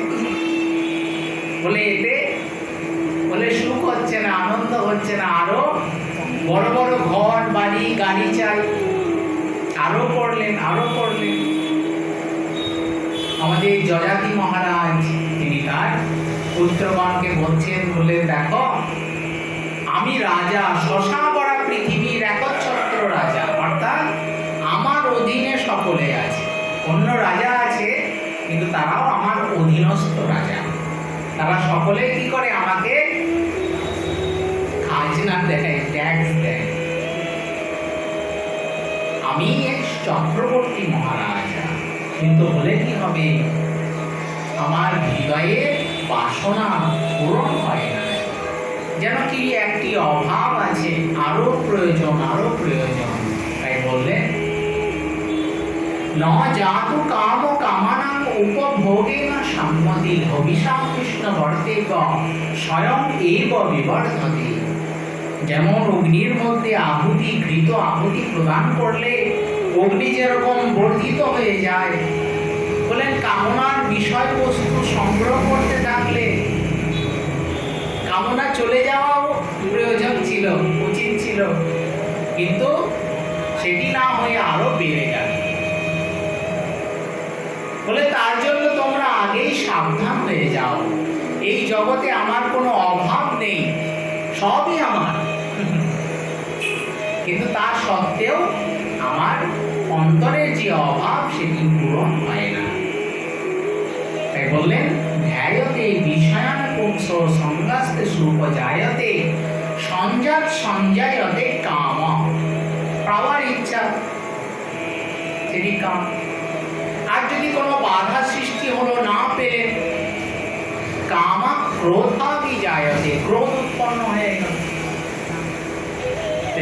বলে এতে বলে সুখ হচ্ছে না, আনন্দ হচ্ছে না, আরো বড় বড় ঘর, বাড়ি, গাড়ি চাই। আরো পড়লেন, আরো পড়লেন। আমাদের যযাতি মহারাজ তিনি তার পুত্রগণকে বলছেন, বলে দেখো আমি রাজা, শশাবরা পৃথিবীর একচ্ছত্র রাজা, অর্থাৎ আমার অধীনে সকলে আছে। অন্য রাজা আছে কিন্তু তারাও আমার অধীনস্থ রাজা। তারা সকলে কি করে? আমাকে খাজনা দেয়, ট্যাক্স দেয়। আমি এক চক্রবর্তী মহারাজা, কিন্তু হলে কি হবে? আমার হৃদয়ে বাসনা পূরণ হয় না, যেন কি একটি অভাব আছে, আরো প্রয়োজন, আরো প্রয়োজন। তাই বললেন ন জাতু কাম কামানাং উপভোগে না সম্মতি অভিশাপ কৃষ্ণ বর্তেব স্বয়ং এব বিবর্ধতে। যেমন অগ্নির মধ্যে আহুতি, ঘৃত আহুতি প্রদান করলে অগ্নি যেরকম বর্ধিত হয়ে যায়, বলেন কামনার বিষয়বস্তু সংগ্রহ করতে থাকলে কামনা চলে যাওয়াও প্রয়োজন ছিল, উচিত ছিল, কিন্তু সেটি না হয়ে আরো বেড়ে যাবে। বলে তার জন্য তোমরা আগেই সাবধান হয়ে যাও। এই জগতে আমার কোনো অভাব নেই, সবই আমার, কিন্তু তা সত্ত্বেও আমার অন্তরের যে অভাব সেটি পূরণ হয় না। তাই বললেন ধ্যায়তে বিষয়ানুপুংস সংগাস্তে সুপজায়তে সঞ্জাত সঞ্জায়তে কাম। পাওয়ার ইচ্ছা, সেটি কাম। আর যদি কোনো বাধা সৃষ্টি হলো, না পেলেন, কামা ক্রোধাভিজায়তে, ক্রোধ উৎপন্ন হয়ে গেল,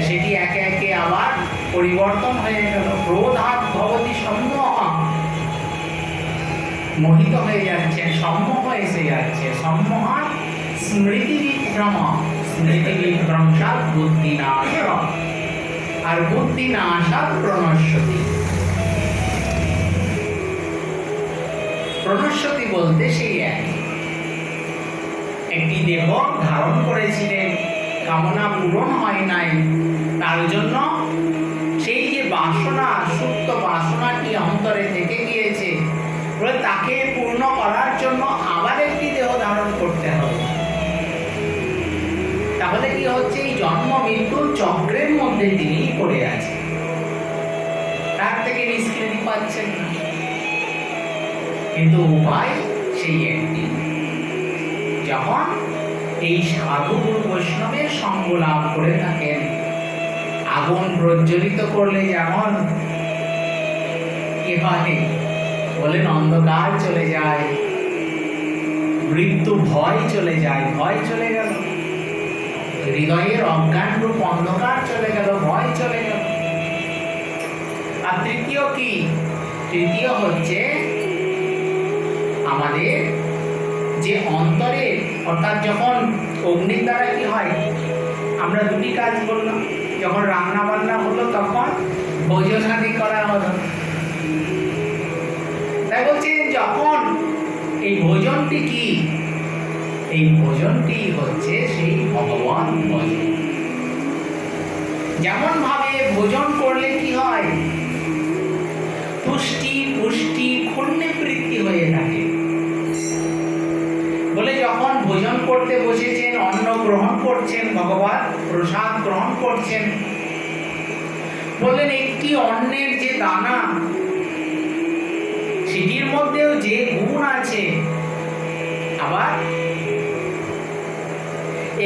সেটি একে একে আবার পরিবর্তন হয়ে গেল। ক্রোধাৎ ভবতি সম্মোহঃ। মোহিত হয়ে যাচ্ছেন, সম্মোহ এসে যাচ্ছে। সম্মোহাত স্মৃতি বিভ্রম, স্মৃতি বিভ্রংসাৎ বুদ্ধি নাশ, আর বুদ্ধি নাশাৎ প্রণশ্যতি। প্রণশ্যতি বলতে সেই একটি দেহ ধারণ করেছিলেন, কামনা পূরণ হয় নাই, তার জন্য সেই যে বাসনা, সুপ্ত বাসনাটি অন্তরে থেকে গিয়েছে, তাকে পূর্ণ করার জন্য আবার একটি দেহ ধারণ করতে হবে। তাহলে কি হচ্ছে, এই জন্ম মৃত্যুর চক্রের মধ্যে তিনি পড়ে আছেন, তার থেকে নিষ্কৃতি পাচ্ছেন না। কিন্তু উপায় সেই একটি, যখন এই সাধু গুরু বৈষ্ণবের সঙ্গ লাভ করে থাকেন, আগুন প্রজ্বলিত করলে যেমন কি হয়, বলেন অন্ধকার চলে যায়, মৃত্যু ভয় চলে যায়, ভয় চলে গেল, হৃদয়ের অজ্ঞান রূপ অন্ধকার চলে গেল, ভয় চলে গেল। আর তৃতীয় কি? তৃতীয় হচ্ছে আমাদের যে অন্তরে, অর্থাৎ যখন অগ্নির দ্বারা কি হয়, আমরা দুটি কাজ করলাম, যখন রান্না বান্না হলো তখন ভোজনাদি করা হলো। তাই বলছে যখন এই ভোজনটি কি, এই ভোজনটি হচ্ছে সেই ভগবান ভজন। যেমন ভাবে ভোজন করলে কি হয়, তুষ্টি পুষ্টি ক্ষুণ্ণে বৃদ্ধি হয়ে থাকে। বলে যখন ভোজন করতে বসেছেন, অন্ন গ্রহণ করছেন, ভগবান প্রসাদ গ্রহণ করছেন, বললেন একটি অন্নের যে দানা, সেটির মধ্যেও যে গুণ আছে, আবার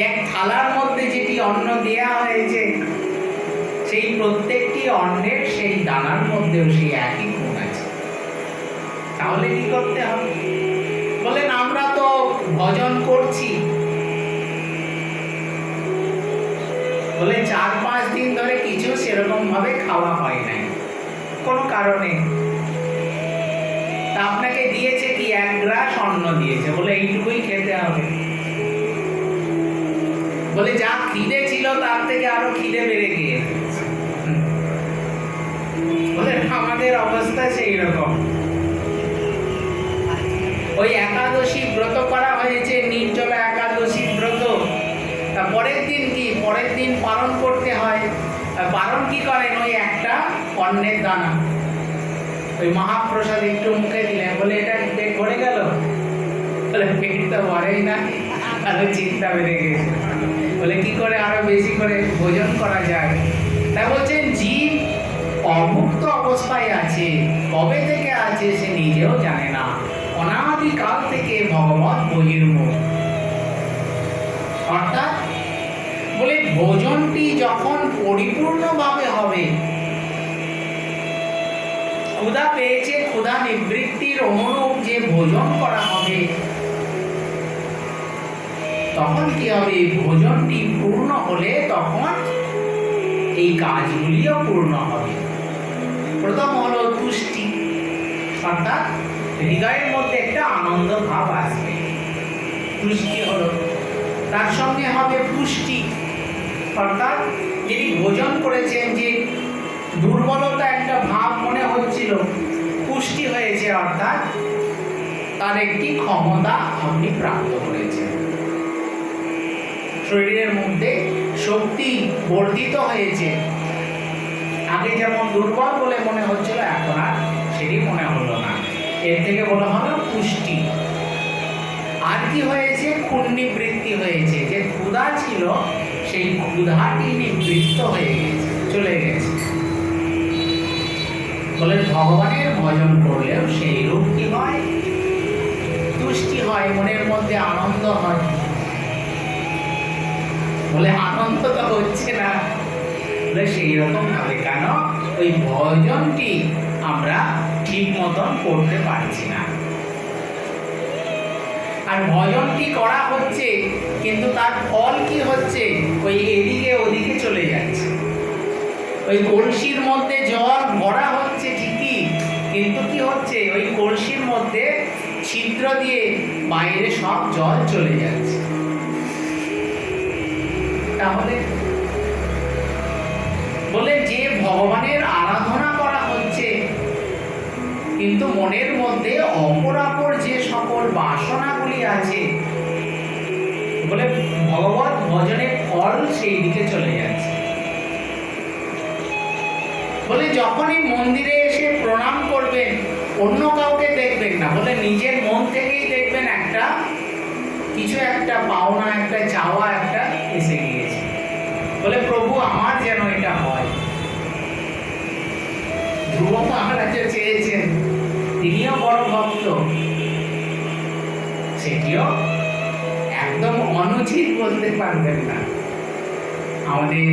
এক থালার মধ্যে যেটি অন্ন দেয়া হয়েছে, সেই প্রত্যেকটি অন্নের সেই দানার মধ্যেও সেই একই গুণ আছে। তাহলে কি করতে হবে? বলেন আমরা তো ভজন করছি, বলে 4-5 দিন ধরে কিছু সেরকম ভাবে খাওয়া হয় নাই কোনো কারণে, তা আপনাকে দিয়েছে কি 1 গ্রাস অন্ন দিয়েছে, বলে এইটুকুই খেতে হবে। বলে যা খিদে ছিল তার থেকে আরো খিদে বেড়ে গিয়েছে। বলে আমাদের অবস্থা সেই রকম। ওই একাদশী ব্রত করা হয়েছে, নির্জলা একাদশী ব্রত, পরের দিন কি, পরের দিন পালন করতে হয়। পালন কি করেন, ওই একটা অন্নের দানা, ওই মহাপ্রসাদ একটু মুখে দিলেন, বলে এটা পেট ভরে গেল, বলে পেট তো ভরেই না, আরো চিন্তা বেড়ে গেছে, বলে কি করে আরো বেশি করে ভোজন করা যায়। তাই বলছেন জীব অমুক্ত অবস্থায় আছে, কবে থেকে আছে সে নিজেও জানে না, অনাদিকাল থেকে ভগবত বহির্মুখ। অর্থাৎ বলে ভোজনটি যখন পরিপূর্ণভাবে হবে, ক্ষুধা পেয়েছে, ক্ষুধা নিবৃত্তির অনুরূপ যে ভোজন করা হবে, তখন কি হবে, ভোজনটি পূর্ণ হলে তখন এই কাজগুলিও পূর্ণ হবে। প্রথম হলো তুষ্টি, অর্থাৎ হৃদয়ের মধ্যে একটা আনন্দ ভাব আসবে, তুষ্টি হলো। তার সঙ্গে হবে পুষ্টি, অর্থাৎ যিনি ভোজন করেছেন, যে দুর্বলতা একটা ভাব মনে হচ্ছিল, পুষ্টি হয়েছে, অর্থাৎ তার একটি ক্ষমতা আপনি প্রাপ্ত করেছেন, শরীরের মধ্যে শক্তি বর্ধিত হয়েছে। আগে যেমন দুর্বল বলে মনে হচ্ছিল, এখন আর সেটি মনে হলো না, এর থেকে বলা হলো পুষ্টি। আর কি হয়েছে, ক্ষুণ্ণিবৃত্তি হয়েছে, যে ক্ষুধা ছিল সেই ক্ষুধাটি নিবৃত্ত হয়ে গেছে, চলে গেছে। বলে ভগবানের ভজন করলেও সেই রূপ কি হয়, তুষ্টি হয়, মনের মধ্যে আনন্দ হয়। বলে আনন্দ তো হচ্ছে না, বলে সেই রকম ভাবে, কেন, ওই ভজনটি আমরা ঠিক মতন করতে পারছি না। আর ভজনটি করা হচ্ছে, কিন্তু তার ফল কি হচ্ছে, ওই এদিকে ওদিকে চলে যাচ্ছে। ওই কলসির মধ্যে জল ভরা হচ্ছে ঠিকই, কিন্তু কি হচ্ছে, ওই কলসির মধ্যে ছিদ্র দিয়ে বাইরে সব জল চলে যাচ্ছে। তাহলে বলে যে ভগবানের আরাধনা করা হচ্ছে, কিন্তু মনের মধ্যে অপরাপর যে সকল বাসনাগুলি আছে, বলে ভগবত ভজনের ফল সেই দিকে চলে যাচ্ছে। বলে যখনই মন্দিরে এসে প্রণাম করবেন, অন্য কাউকে দেখবেন না, বলে নিজের মন থেকেই দেখবেন একটা কিছু একটা পাওনা, একটা চাওয়া একটা এসে গিয়েছে। বলে প্রভু আমার যেন এটা হয়। ধ্রুব মহারাজ চেয়েছেন, তিনিও বড় ভক্ত, সেটিও একদম অনুচিত বলতে পারবেন না। আমাদের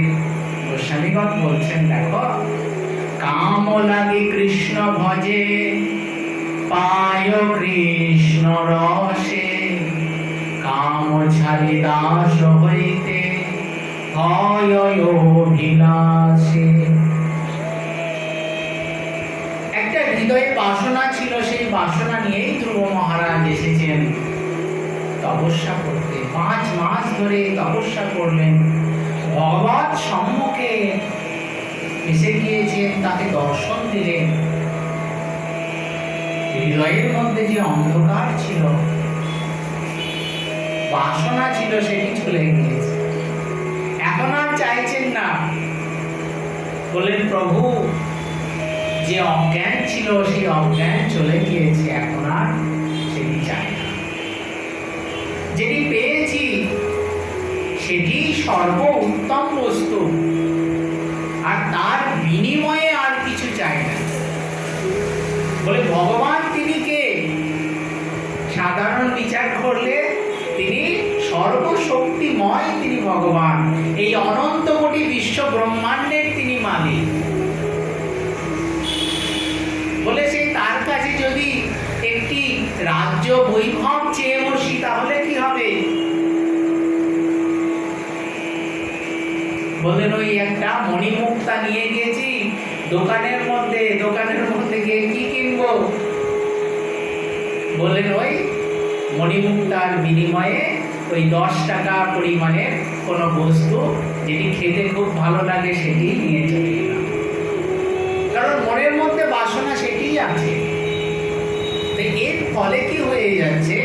গোস্বামীগণ বলছেন, দেখো, কাম লাগি কৃষ্ণ ভজে, পায় কৃষ্ণ রসে, কাম ছাড়ি দাস হইতে, হয় অভিলাষে। একটা হৃদয়ে বাসনা ছিল, সেই বাসনা নিয়েই ধ্রুব মহারাজ এসেছেন তপস্যা করতে। 5 মাস ধরে তপস্যা করলেন, ভগবত সম্মুখে এসে গিয়েছেন, তাকে দর্শন দিলেন। হৃদয়ের মধ্যে যে অন্ধকার ছিল, বাসনা ছিল, সেটি চলে গিয়েছে। এখন আর চাইছেন না। বললেন, প্রভু যে অজ্ঞান ছিল, সেই অজ্ঞান চলে গিয়েছে, এখন আর সেটি চাই না। যেটি পেয়েছি সেটি সর্ব উত্তম বস্তু, আর তার বিনিময়ে আর কিছু চাই না। বলে ভগবান তিনি কে? সাধারণ বিচার করলে তিনি সর্বশক্তিময়, তিনি ভগবান, এই অনন্ত কোটি বিশ্ব ব্রহ্মাণ্ডের তিনি মালিক। বলে সে তার কাছে যদি একটি রাজ্য বৈভব চেয়ে বসি, তাহলে কি হবে? বললেন, ওই একটা মণিমুক্তা নিয়ে গিয়েছি দোকানের মধ্যে গিয়ে কি কিনবো? বললেন, ওই মণিমুক্তার বিনিময়ে ওই 10 টাকা পরিমাণের কোনো বস্তু যেটি খেতে খুব ভালো লাগে সেটি নিয়ে চলে গেলাম। কারণ মনের মধ্যে বাসনা সেটিই আছে। এর ফলে কি হয়ে যাচ্ছে?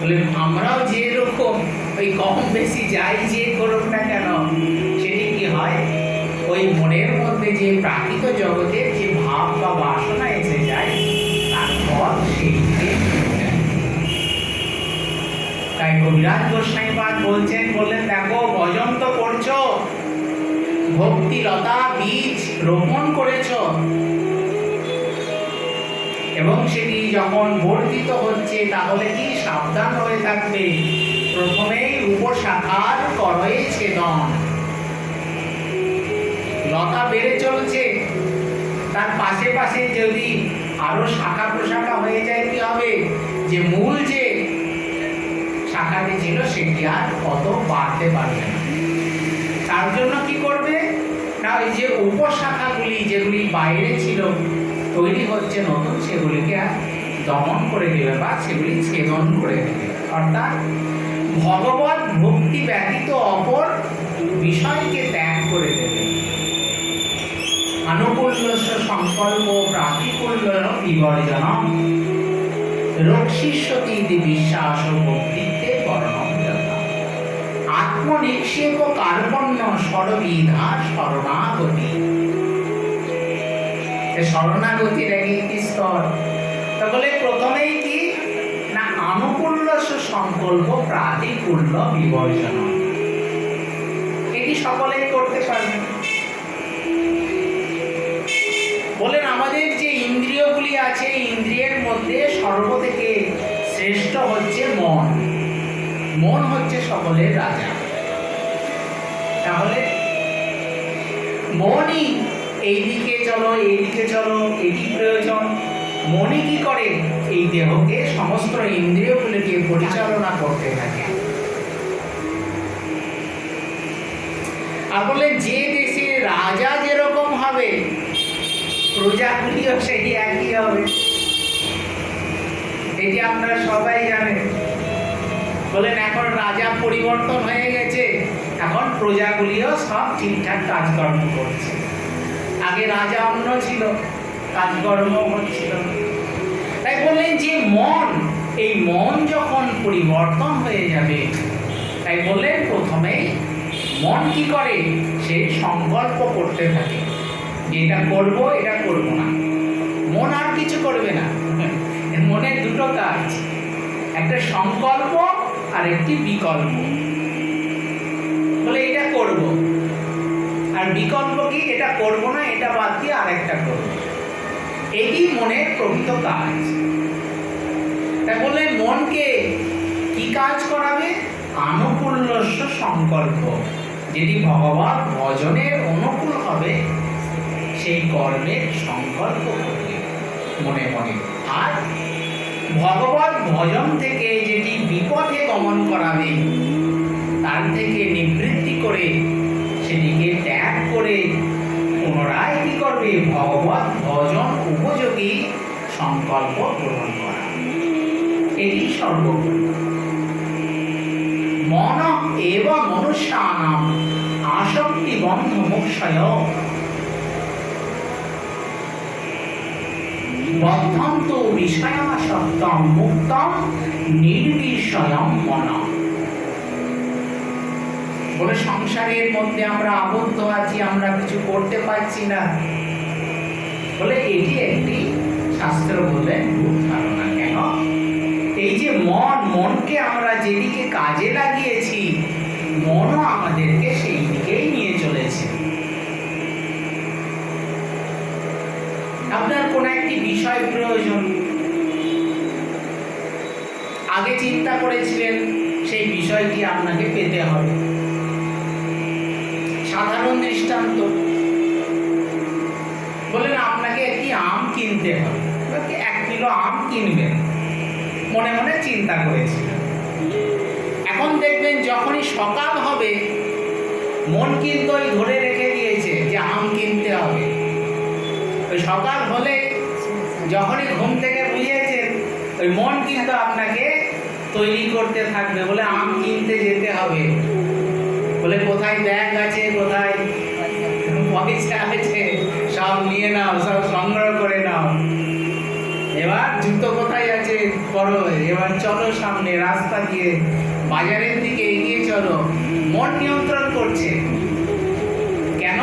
বলে আমরাও যে রকম ওই কম বেশি যাই যে করুক না কেন, সেটি কি হয়? ওই মনের মধ্যে যে প্রাকৃত জগতের যে ভাব বা বাসনা এসে যায়, তার ফল সেইটিতে। তাই কবিরাজ গোস্বামীপাদ বললেন, দেখো, ভজন তো করছো, ভক্তি লতা বীজ রোপণ করেছো, এবং সেটি যখন বর্ধিত হচ্ছে, তাহলে কি সাবধান হয়ে থাকবে। প্রথমেই উপশাখার করয়ে ছেদন। লতা বেড়ে চলছে, তার পাশে পাশে যদি আরো শাখা প্রশাখা হয়ে যায়, কি হবে? যে মূল যে শাখাটি ছিল সেটি আর কত বাড়তে পারবে না। তার জন্য কি করবে না, ওই যে উপশাখাগুলি যেগুলি বাইরে ছিল তৈরি হচ্ছে নতুন, সেগুলিকে দমন করে দেবে বা সেগুলি ছেদন করে দেবে। অর্থাৎ ভগবত ভক্তি ব্যতীত অপর বিষয়কে ত্যাগ করে দেবে। আনুকূল্যস্য সংকল্প প্রাতিকূল্য বিবর্জনম, রক্ষিষ্যতি ইতি বিশ্বাস ভক্তিতে বর্ণম যথা। আত্মনিক্ষেপ কার্পণ্য সর্ববিধা শরণাগতি। শরণাগতির একটি স্তর। তাহলে প্রথমেই কি না, আনুকূল্যস্য সংকল্প প্রাতিকূল্য বিবর্জন, এটি সকলেই করতে পারবে। বলেন, আমাদের যে ইন্দ্রিয়গুলি আছে, ইন্দ্রিয়ের মধ্যে সর্বথেকে শ্রেষ্ঠ হচ্ছে মন। মন হচ্ছে সকলের রাজা। তাহলে মনই এইদিকে চলো, এইদিকে চলো, এটি প্রয়োজন। মনে কি করে? এই দেহকে, সমস্ত ইন্দ্রিয়গুলিকে পরিচালনা করতে থাকে। আর বলে, যে দেশে রাজা যেরকম হবে, প্রজাগুলিও সেই একই হবে। এটি আপনারা সবাই জানেন। বলেন এখন রাজা পরিবর্তন হয়ে গেছে, এখন প্রজাগুলিও সব ঠিকঠাক কাজকর্ম করছে। আগে রাজা অন্য ছিল, কাজকর্ম হচ্ছিল। তাই বললেন যে মন, এই মন যখন পরিবর্তন হয়ে যাবে, তাই বললেন প্রথমেই মন কি করে, সে সংকল্প করতে থাকে যে এটা করব, এটা করব না। মন আর কিছু করবে না। মনের দুটো কাজ, একটা সংকল্প আর একটি বিকল্প। বলে এটা করব, আর বিকল্প কি, এটা করব না, এটা বাদ দিয়ে আরেকটা করব। এটি মনের প্রকৃত কাজ। তাই বললেন মনকে কি কাজ করাবে, আনুকূল্যস্য সংকল্প, যেটি ভগবৎ ভজনের অনুকূল হবে সেই কর্মের সংকল্প করবে মনে মনে। আর ভগবৎ ভজন থেকে যেটি বিপথে গমন করাবে, তার থেকে নিবৃত্তি করে সেটিকে ত্যাগ করে পুনরায় কি করবে, ভগবৎ ভজন উপযোগী সংকল্প গ্রহণ করা। এটি সর্বোপরি। মন এব মনুষ্যানাম আসক্তি বন্ধ মোক্ষয় বদ্ধম তো বিষয়াসক্তম মুক্তম নির্বিষয়ম মনঃ। বলে সংসারের মধ্যে আমরা আবদ্ধ আছি, আমরা কিছু করতে পারছি না। বলে এটি একটি শাস্ত্র বলে ভুল ধারণা। কেন? এই যে মনকে আমরা যেদিকে কাজে লাগিয়েছি, মনও আমাদেরকে সেই দিকেই নিয়ে চলেছে। আপনার কোন একটি বিষয় প্রয়োজন, আগে চিন্তা করেছিলেন সেই বিষয়টি আপনাকে পেতে হবে। সাধারণ দৃষ্টান্ত, বলেন আপনাকে একটি আম কিনতে হবে, 1 কিলো আম কিনবেন, মনে মনে চিন্তা করেছিলেন। এখন দেখবেন যখনই সকাল হবে, মন কিন্তু ওই ধরে রেখে দিয়েছে যে আম কিনতে হবে। ওই সকাল হলে যখনই ঘুম থেকে বুঝিয়েছেন, ওই মন কিন্তু আপনাকে তৈরি করতে থাকবে, বলে আম কিনতে যেতে হবে। বলে কোথায় ব্যাগ আছে, কোথায় পয়সা আছে, সব নিয়ে নাও, সব সংগ্রহ করে নাও। এবার জুতো কোথায় আছে, করো, এবার চলো সামনে রাস্তা দিয়ে বাজারের দিকে এগিয়ে চলো। মন নিয়ন্ত্রণ করছে। কেন?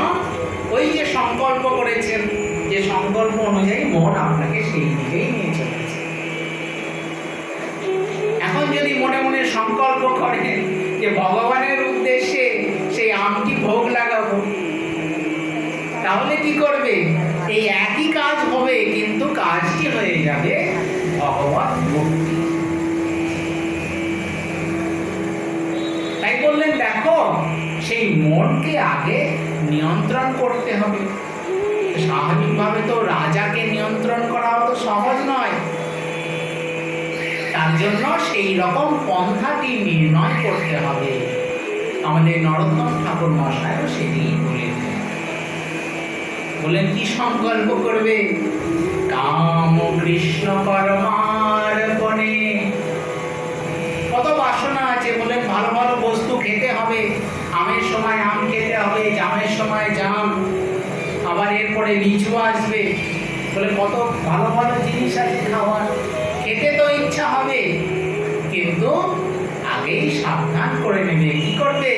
ওই যে সংকল্প করেছেন, যে সংকল্প অনুযায়ী মন আপনাকে সেই দিকেই নিয়ে চলেছে। এখন যদি মনে মনে সংকল্প করেন যে ভগবানের উদ্দেশ্যে সেই আমটি ভোগ লাগাবো, তাহলে কি করবে? এই একই কাজ হবে, কিন্তু কাজটি হয়ে যাবে ভগবৎ ভক্তি। তাই বললেন দেখো, সেই মনকে আগে নিয়ন্ত্রণ করতে হবে। স্বাভাবিকভাবে তো রাজাকে নিয়ন্ত্রণ করা অত সহজ নয়। তার জন্য সেই রকম পন্থাটি নির্ণয় করতে হবে। আমাদের নরোত্তম ঠাকুর মশাইও সেটি বলেছেন। বলেন কি সংকল্প করবে? কাম কৃষ্ণ কর্মার্পণে। কত বাসনা আছে, বলেন ভালো ভালো বস্তু খেতে হবে, আমের সময় আম খেতে হবে, জামের সময় জাম, আবার এরপরে লিচু আসবে। বলে কত ভালো ভালো জিনিস আছে খাওয়ার, খেতে তো ইচ্ছা হবে, কিন্তু আগেই সাবধান করে নেবে। কি করবে?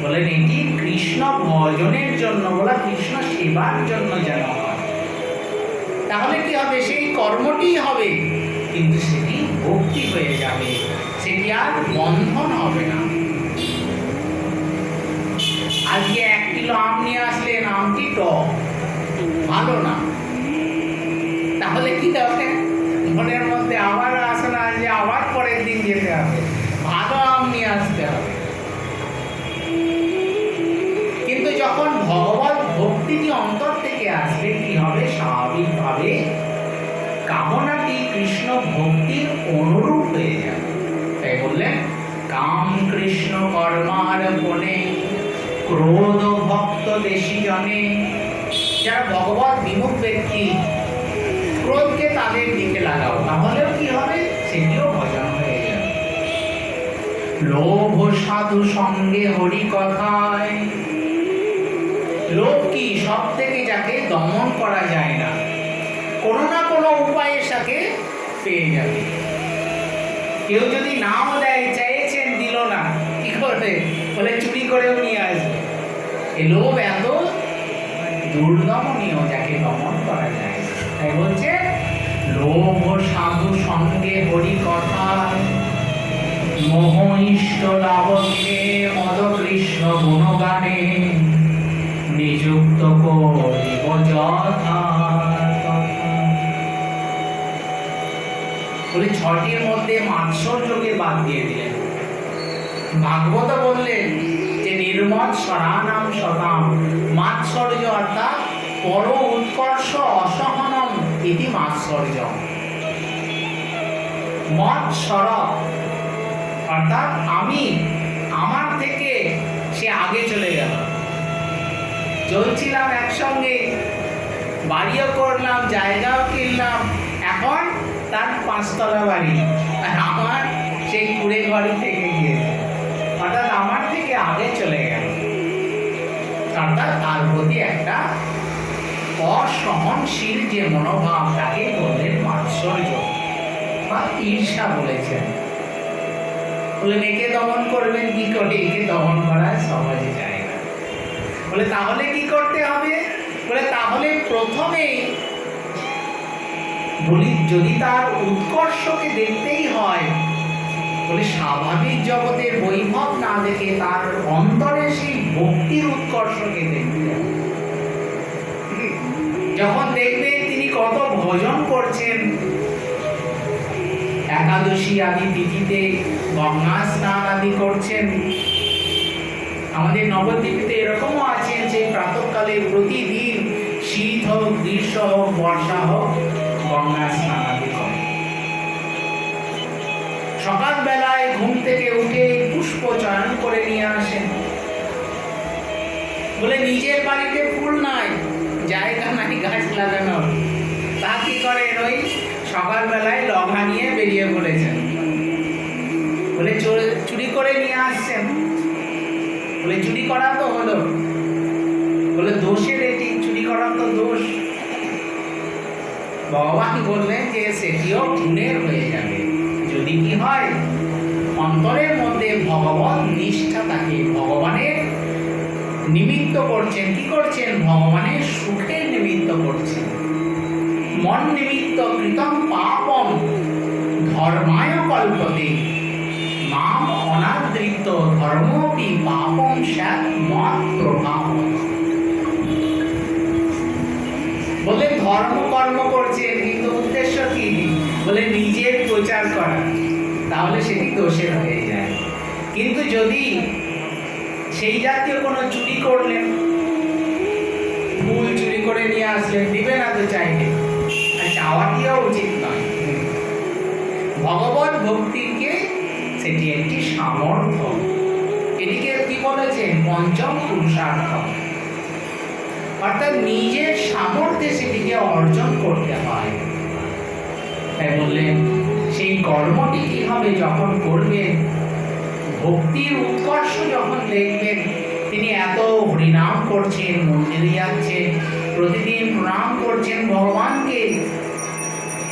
বলেন এটি কৃষ্ণ ভজনের জন্য, বলা কৃষ্ণ সেবার জন্য যেন হয়। তাহলে কি হবে? সেই কর্মটি হবে, কিন্তু সেটি ভক্তি হয়ে যাবে, সেটি আর বন্ধন হবে না। আজকে 1 কিলো আম নিয়ে আসলেন, আমটি টক, ভালো না, তাহলে কি হবে? মনের মধ্যে আবার আসে না যে আবার পরের দিন যেতে হবে, ভালো আম নিয়ে আসতে হবে। কিন্তু যখন ভগবৎ ভক্তিটি অন্তর থেকে আসবে, কি হবে? স্বাভাবিকভাবে কামনাটি কৃষ্ণ ভক্তির অনুরূপ হয়ে যাবে। তাই বললেন কাম কৃষ্ণ কর্মার্পণে ক্রোধ ভক্ত দেশী জনে। যারা ভগবৎ বিমুখ ব্যক্তি, ক্রোধকে তাদের দিকে লাগাও, তাহলেও কি হবে, সেটিও ভজন হয়ে যাবে। লোভ সাধু সঙ্গে হরি কথায়। লোভ কি? সব থেকে যাকে দমন করা যায় না, কোনো না কোনো উপায়ে তাকে পেয়ে যাবে। কেউ যদি নাও দেয়, চাইছেন দিল না, কি করবে? বলে চুরি করেও নিয়ে আসবে। এই লোভ এত দুর্দমনীয়, যাকে দমন করা যায়। তাই বলছে লোভ সাধু সঙ্গে হরি কথা, মোহ ইষ্ট লাবণ্যে মদ কৃষ্ণ গুণগানে, নিযুক্ত করিব যথা। বলে ছটির মধ্যে মাৎসর্যকে বাদ দিয়ে দিলেন। ভাগবত বললেন যে নির্মদ সরানাম সতাম, মাৎসর্য অর্থাৎ পর উৎকর্ষ অসহনম ইতি মাৎসর্য। মৎসর অর্থাৎ আমি, আমার থেকে সে আগে চলে গেল। চলছিলাম একসঙ্গে, বাড়িও করলাম, জায়গাও কিনলাম, এখন তার 5 তলা বাড়ি, আর আমার সেই কুড়ে ঘরে থেকে গিয়েছে, অর্থাৎ আমার থেকে আগে চলে গেল। অর্থাৎ তার প্রতি একটা অসহনশীল যে মনোভাব, তাকে বললেন মাৎসর্য বা ঈর্ষা বলেছেন। বলে একে দমন করবেন কি করে? একে দমন করা সহজে যায় না। বলে তাহলে কি করতে হবে? বলে তাহলে প্রথমেই বলি, যদি তার উৎকর্ষকে দেখতেই হয়, বলে স্বাভাবিক জগতের বৈভব না দেখে তার অন্তরে সেই ভক্তির উৎকর্ষকে দেখতে হবে। যখন দেখবেন তিনি কত ভজন করছেন, একাদশী আদি তিথিতে গঙ্গা স্নান আদি করছেন। আমাদের নবদ্বীপে এরকমও আছেন যে প্রাতঃকালে প্রতিদিন শীত হোক, গ্রীষ্ম হোক, বর্ষা হোক, গঙ্গা স্নান আদি করেন। সকাল বেলায় ঘুম থেকে উঠে পুষ্প চয়ন করে নিয়ে আসেন। বলে নিজের বাড়িতে ফুল নাই, জায়গা নাই গাছ লাগানোর, তা কি করেন? ওই সকাল বেলায় লগা নিয়ে বেরিয়ে পড়েছেন। বলে চুরি করে নিয়ে আসছেন। বলে চুরি করা তো হলো, বলে দোষের এটি, চুরি করা তো দোষ। ভগবান বললেন যে সেটিও গুণের হয়ে যাবে যদি কি হয়, অন্তরের মধ্যে ভগবত নিষ্ঠা থাকে। ভগবানের নিমিত্ত করছেন, কি করছেন? ভগবানের সুখের নিমিত্ত করছেন। মন নিমিত্ত কৃতম পাপম ধর্মায় কল্পতে, মাম অনাদৃত ধর্মপি পাপম স্যাৎ মত প্রভাব। বলে ধর্ম কর্ম করছেন, কিন্তু উদ্দেশ্য কি? বলে নিজের প্রচার করা, তাহলে সেটি দোষের হয়ে যায়। কিন্তু যদি সেই জাতীয় কোনো চুরি করলেন, ফুল চুরি করে নিয়ে আসলেন, দিবে না তো চাইলে, আর চাওয়াটিও উচিত নয়। ভগবত ভক্তিকে সেটি একটি সামর্থ্য, এটিকে কি বলেছেন? পঞ্চম পুরুষার্থ। অর্থাৎ নিজের সামর্থ্যে সেটিকে অর্জন করতে হয়। তাই বললেন সেই কর্মটি কি হবে? যখন করবেন, ভক্তির উৎকর্ষ যখন দেখবেন, তিনি এত হরিনাম করছেন, মন্দিরে যাচ্ছেন, প্রতিদিন প্রণাম করছেন ভগবানকে,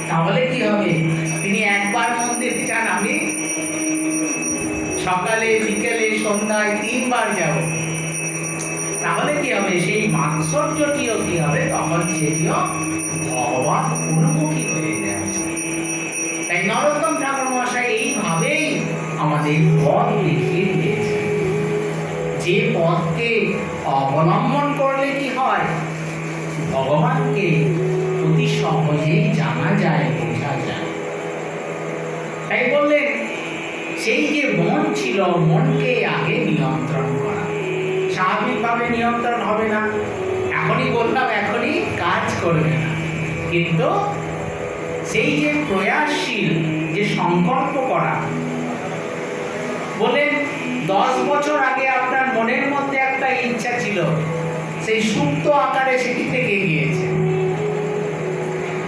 তাহলে কি হবে? তিনি একবার মন্দিরে যান, আমি সকালে বিকেলে সন্ধ্যায় 3 বার যাব, তাহলে কি হবে? সেই মাৎসর্যটিও কি হবে? তখন সেটিও ভগবান উন্মুখী হয়ে যায়। তাই নরোত্তম ঠাকুর মশাই এইভাবেই আমাদের পথ দেখিয়ে দিয়েছেন, যে পথকে অবলম্বন করলে কি হয়? ভগবানকে অতি সহজেই জানা যায়, বোঝা যায়। তাই বললেন সেই যে মন ছিল, মনকে আগে নিয়ন্ত্রণ করা। স্বাভাবিকভাবে নিয়ন্ত্রণ হবে না, এখনই বললাম, এখনই কাজ করবে না, কিন্তু সেই যে প্রয়াসশীল, যে সংকল্প করা। বলেন 10 বছর আগে আপনার মনের মধ্যে একটা ইচ্ছা ছিল, সেই সুপ্ত আকারে সেটি থেকে গিয়েছে।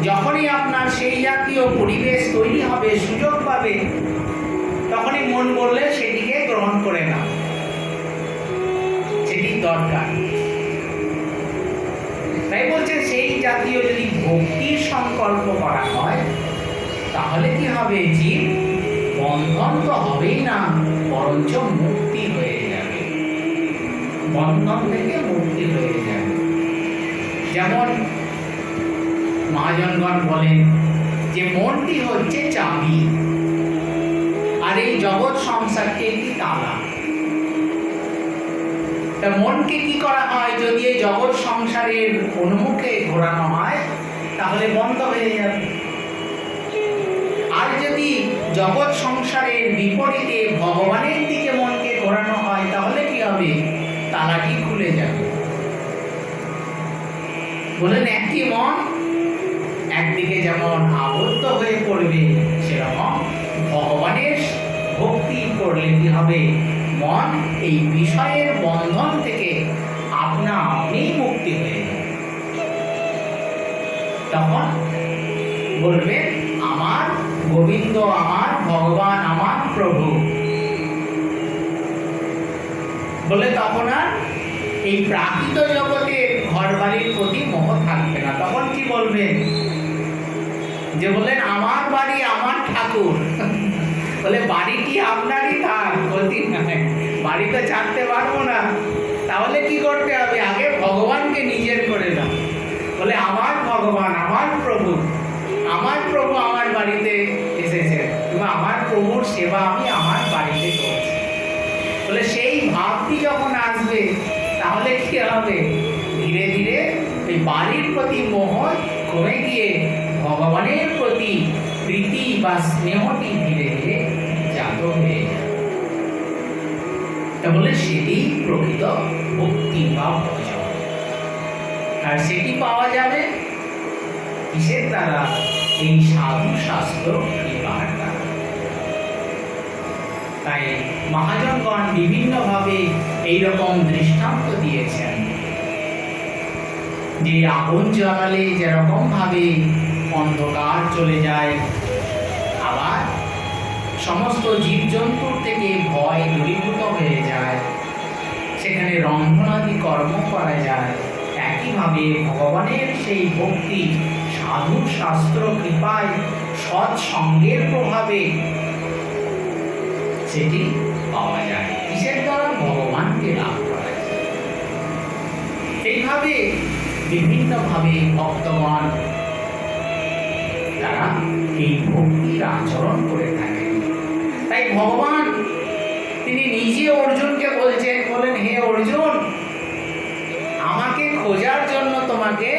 যখনই আপনার সেই জাতীয় পরিবেশ তৈরি হবে, সুযোগ পাবে, তখনই মন বললে সেটিকে গ্রহণ করে না, সেটি দরকার। তাই বলছে সেই জাতীয় যদি ভক্তির সংকল্প করা হয়, তাহলে কি হবে? জীব বন্ধন তো হবেই না, বরঞ্চ মুক্তি হয়ে যাবে, বন্ধন থেকে মুক্তি হয়ে যাবে। যেমন মহাজনগণ বলেন যে মনটি হচ্ছে চাবি, আর এই জগৎ সংসারকে একটি তালা। তা মনকে কি করা হয়? যদি এই জগৎ সংসারের উন্মুখে ঘোরানো হয়, তাহলে বন্ধ হয়ে যাবে। আর যদি জগৎ সংসারের বিপরীতে ভগবানের দিকে মনকে ঘোরানো হয়, তাহলে কি হবে? তালাটি খুলে যাবে। বলেন একই মন একদিকে যেমন আবদ্ধ হয়ে পড়বে, সেরকম ভগবানের ভক্তি করলে কি হবে? মন এই বিষয়ের বন্ধন থেকে আপনা আপনি মুক্তি হয়ে যাবে। তখন বলবেন আমার গোবিন্দ, আমার ভগবান, আমার প্রভু। বলে তখন আর এই প্রাকৃত জগতের ঘর বাড়ির প্রতি মোহ থাকবে না। তখন কি বলবেন? যে বললেন আমার বাড়ি আমার ঠাকুর। বলে বাড়িটি আপনারই থাক, ক্ষতি নাই, বাড়ি তো ছাড়তে পারবো না। তাহলে কি করতে হবে? আগে ভগবানকে নিজের করে নাও। বলে আমার ভগবান, আমার প্রভু, আমার প্রভু আমার বাড়িতে এসেছে, এবং আমার প্রভুর সেবা আমি আমার বাড়িতে করছি। বলে সেই ভাবটি যখন আসবে, তাহলে কি হবে? ধীরে ধীরে এই বাড়ির প্রতি মোহ কমে গিয়ে ভগবানের প্রতি প্রীতি বা স্নেহটি ধীরে ধীরে জাত হয়ে যাবে। তা বলে সেটি প্রকৃত ভক্তি বা ভজন। আর সেটি পাওয়া যাবে কিসের দ্বারা? এই সাধু শাস্ত্র কৃপার দ্বারা। তাই মহাজনগণ বিভিন্নভাবে এইরকম দৃষ্টান্ত দিয়েছেন যে আগুন জ্বালালে যেরকম ভাবে অন্ধকার চলে যায়, আবার সমস্ত জীবজন্তুর থেকে ভয় দূরীভূত হয়ে যায়, সেখানে রন্ধনাদি কর্ম করা যায়, একইভাবে ভগবানের সেই ভক্তি সাধু শাস্ত্র কৃপায় সৎসঙ্গের প্রভাবে সেটি পাওয়া যায়। কিসের দ্বারা? ভগবানকে লাভ করা যায়। এইভাবে বিভিন্নভাবে ভক্তগণ তারা এই ভক্তির আচরণ করে থাকেন। তাই ভগবান তিনি নিজে অর্জুনকে বলছেন, বলেন হে অর্জুন, আমাকে খোঁজার জন্য তোমাকে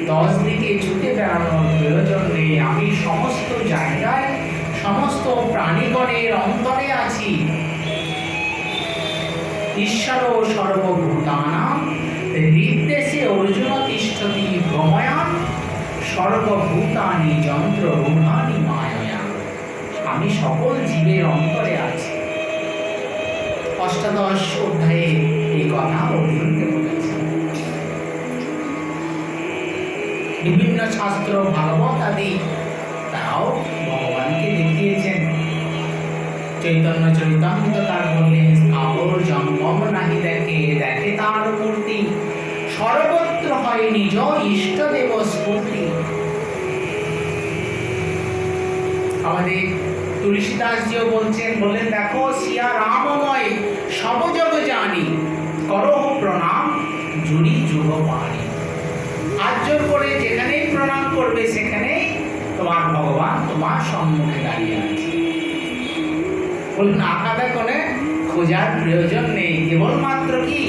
10 দিকে ছুটে বেড়ানোর প্রয়োজন নেই। আমি সমস্ত জায়গায় সমস্ত প্রাণীগণের অন্তরে আছি। ঈশ্বর সর্বভূতানাং হৃদ্দেশে অর্জুন তিষ্ঠতি ভ্রময়ান সর্বভূতানি যন্ত্র রূঢ়ানি মায়য়া। আমি সকল জীবের অন্তরে আছি। অষ্টাদশ অধ্যায়ে এই কথা অর্জুনকে বলেছেন। বিভিন্ন শাস্ত্র, ভাগবত আদি তারাও ভগবানকে দেখিয়েছেন। চৈতন্য চৈতন্য তার বললেন স্থাবর জঙ্গম নাহি দেখে, দেখে তার মূর্তি, সর্বত্র হয় নিজ ইষ্ট দেব স্ফূর্তি। আমাদের তুলসীদাসজিও বলছেন, বললেন দেখো সিয়া রামময় সব জগ জানি, করহ প্রণাম জুড়ি যুগ পানি। আর্জর করে যেখানেই প্রণাম করবে, সেখানেই তোমার ভগবান তোমার সম্মুখে দাঁড়িয়ে আছে। বলুন আলাদা করে খোঁজার প্রয়োজন নেই। কেবলমাত্র কি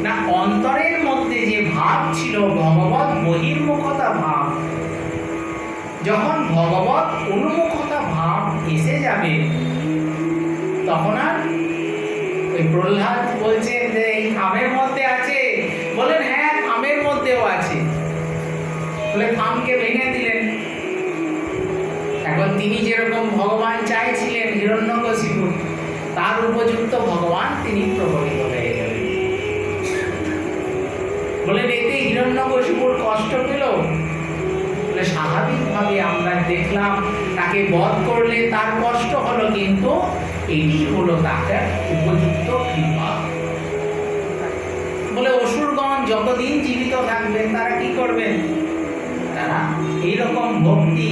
না অন্তরের মধ্যে যে ভাব ছিল ভগবত বহির্মুখতা ভাব, যখন ভগবত উন্মুখতা ভাব এসে যাবে, তখন আর ওই প্রহ্লাদ বলছেন যে এই থামের মধ্যে আছে, বলেন হ্যাঁ থামের মধ্যেও আছে। বলে থামকে ভেঙে দিলেন। এখন তিনি যেরকম ভগবান চাইছিলেন হিরণ্যকশিপু, তার উপযুক্ত ভগবান তিনি প্রকটিত হয়ে গেলেন। বলেন এতে হিরণ্যকশিপুর কষ্ট পেল? বলে স্বাভাবিকভাবে আমরা দেখলাম তাকে বধ করলে তার কষ্ট হলো, কিন্তু এটি হলো তাকে উপযুক্ত কৃপা। বলে অসুরগণ যতদিন জীবিত থাকবেন তারা কি করবেন? তারা এইরকম ভক্তি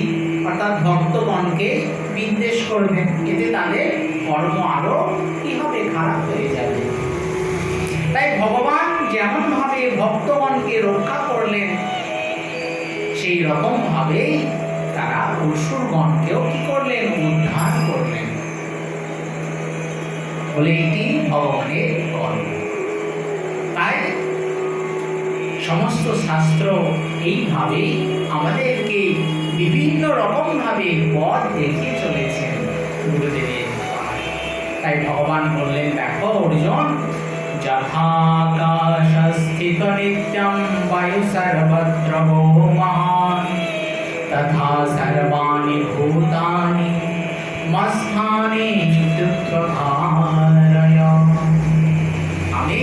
অর্থাৎ ভক্তগণকে বিদ্বেষ করবেন, এতে তাদের কর্ম আরো কি হবে? খারাপ হয়ে যাবে। তাই ভগবান যেমন ভাবে ভক্তগণকে রক্ষা করলেন, সেই রকম ভাবেই তারা অসুরগণকেও কি করলেন? উদ্ধার করলেন। বলে এটি ভগবানের কর্ম। তাই সমস্ত শাস্ত্র এইভাবে আমাদেরকে বিভিন্ন রকম ভাবে পথ দেখিয়ে চলেছেন গুরুদেবের। তাই ভগবান বললেন, দেখো অর্জুন, যথাকাশস্থিত নিত্যং বায়ু সর্বত্র মহান তথা সর্বাণি ভূতানি মস্থানি চতুর্থধারয়। আমি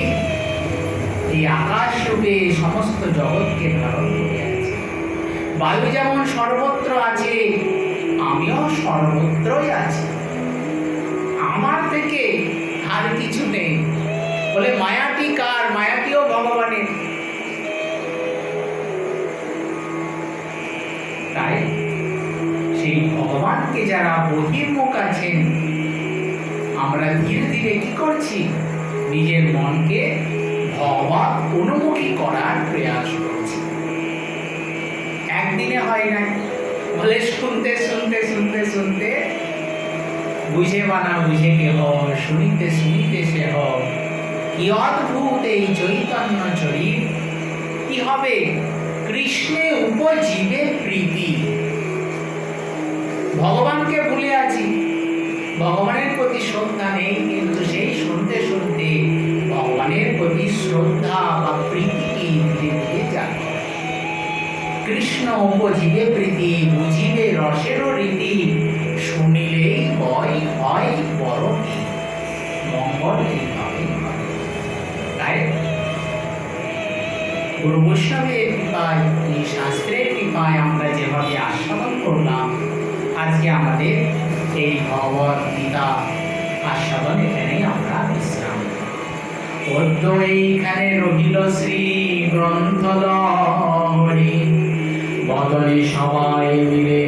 এই আকাশ রূপে সমস্ত জগৎকে ধারণ করে আছি। বায়ু যেমন সর্বত্র আছে, আমিও সর্বত্রই আছি। আমার থেকে আর কিছু নেই। বলে মায়াটি কার? মায়াটিও ভগবানের। তাই সেই ভগবানকে যারা বহির্মুখ আছেন, আমরা ধীরে ধীরে কি করছি? নিজের মনকে ভগবান অনুমুখী করার প্রয়াস করছি। একদিনে হয় না। বলে শুনতে শুনতে শুনতে শুনতে বুঝে বানা বুঝে কেহ, শুনিতে শুনিতে সে হোক। কি অদ্ভুত এই চৈতন্য চরিত! কি হবে? কৃষ্ণে উপজীবে প্রীতি। ভগবানকে ভুলে আছি, ভগবানের প্রতি শ্রদ্ধা নেই, কিন্তু সেই শুনতে শুনতে ভগবানের প্রতি শ্রদ্ধা বা প্রীতিটি ধীরে ধীরে জাগে। কৃষ্ণ উপজীবে প্রীতি, বুঝিবে রসেরও রীতি, শুনিলেই হয় হয় বড় মঙ্গল এইভাবে। তাই গুরু বৈষ্ণবের কৃপায়, এই শাস্ত্রের কৃপায় আমরা যেভাবে আস্বাদন করলাম, আজকে আমাদের এই ভগবত গীতা আস্বাদন এখানেই আমরা বিশ্রাম। পদ্য এইখানে রহিল শ্রী গ্রন্থ লহরী, বদনে সবাই মিলে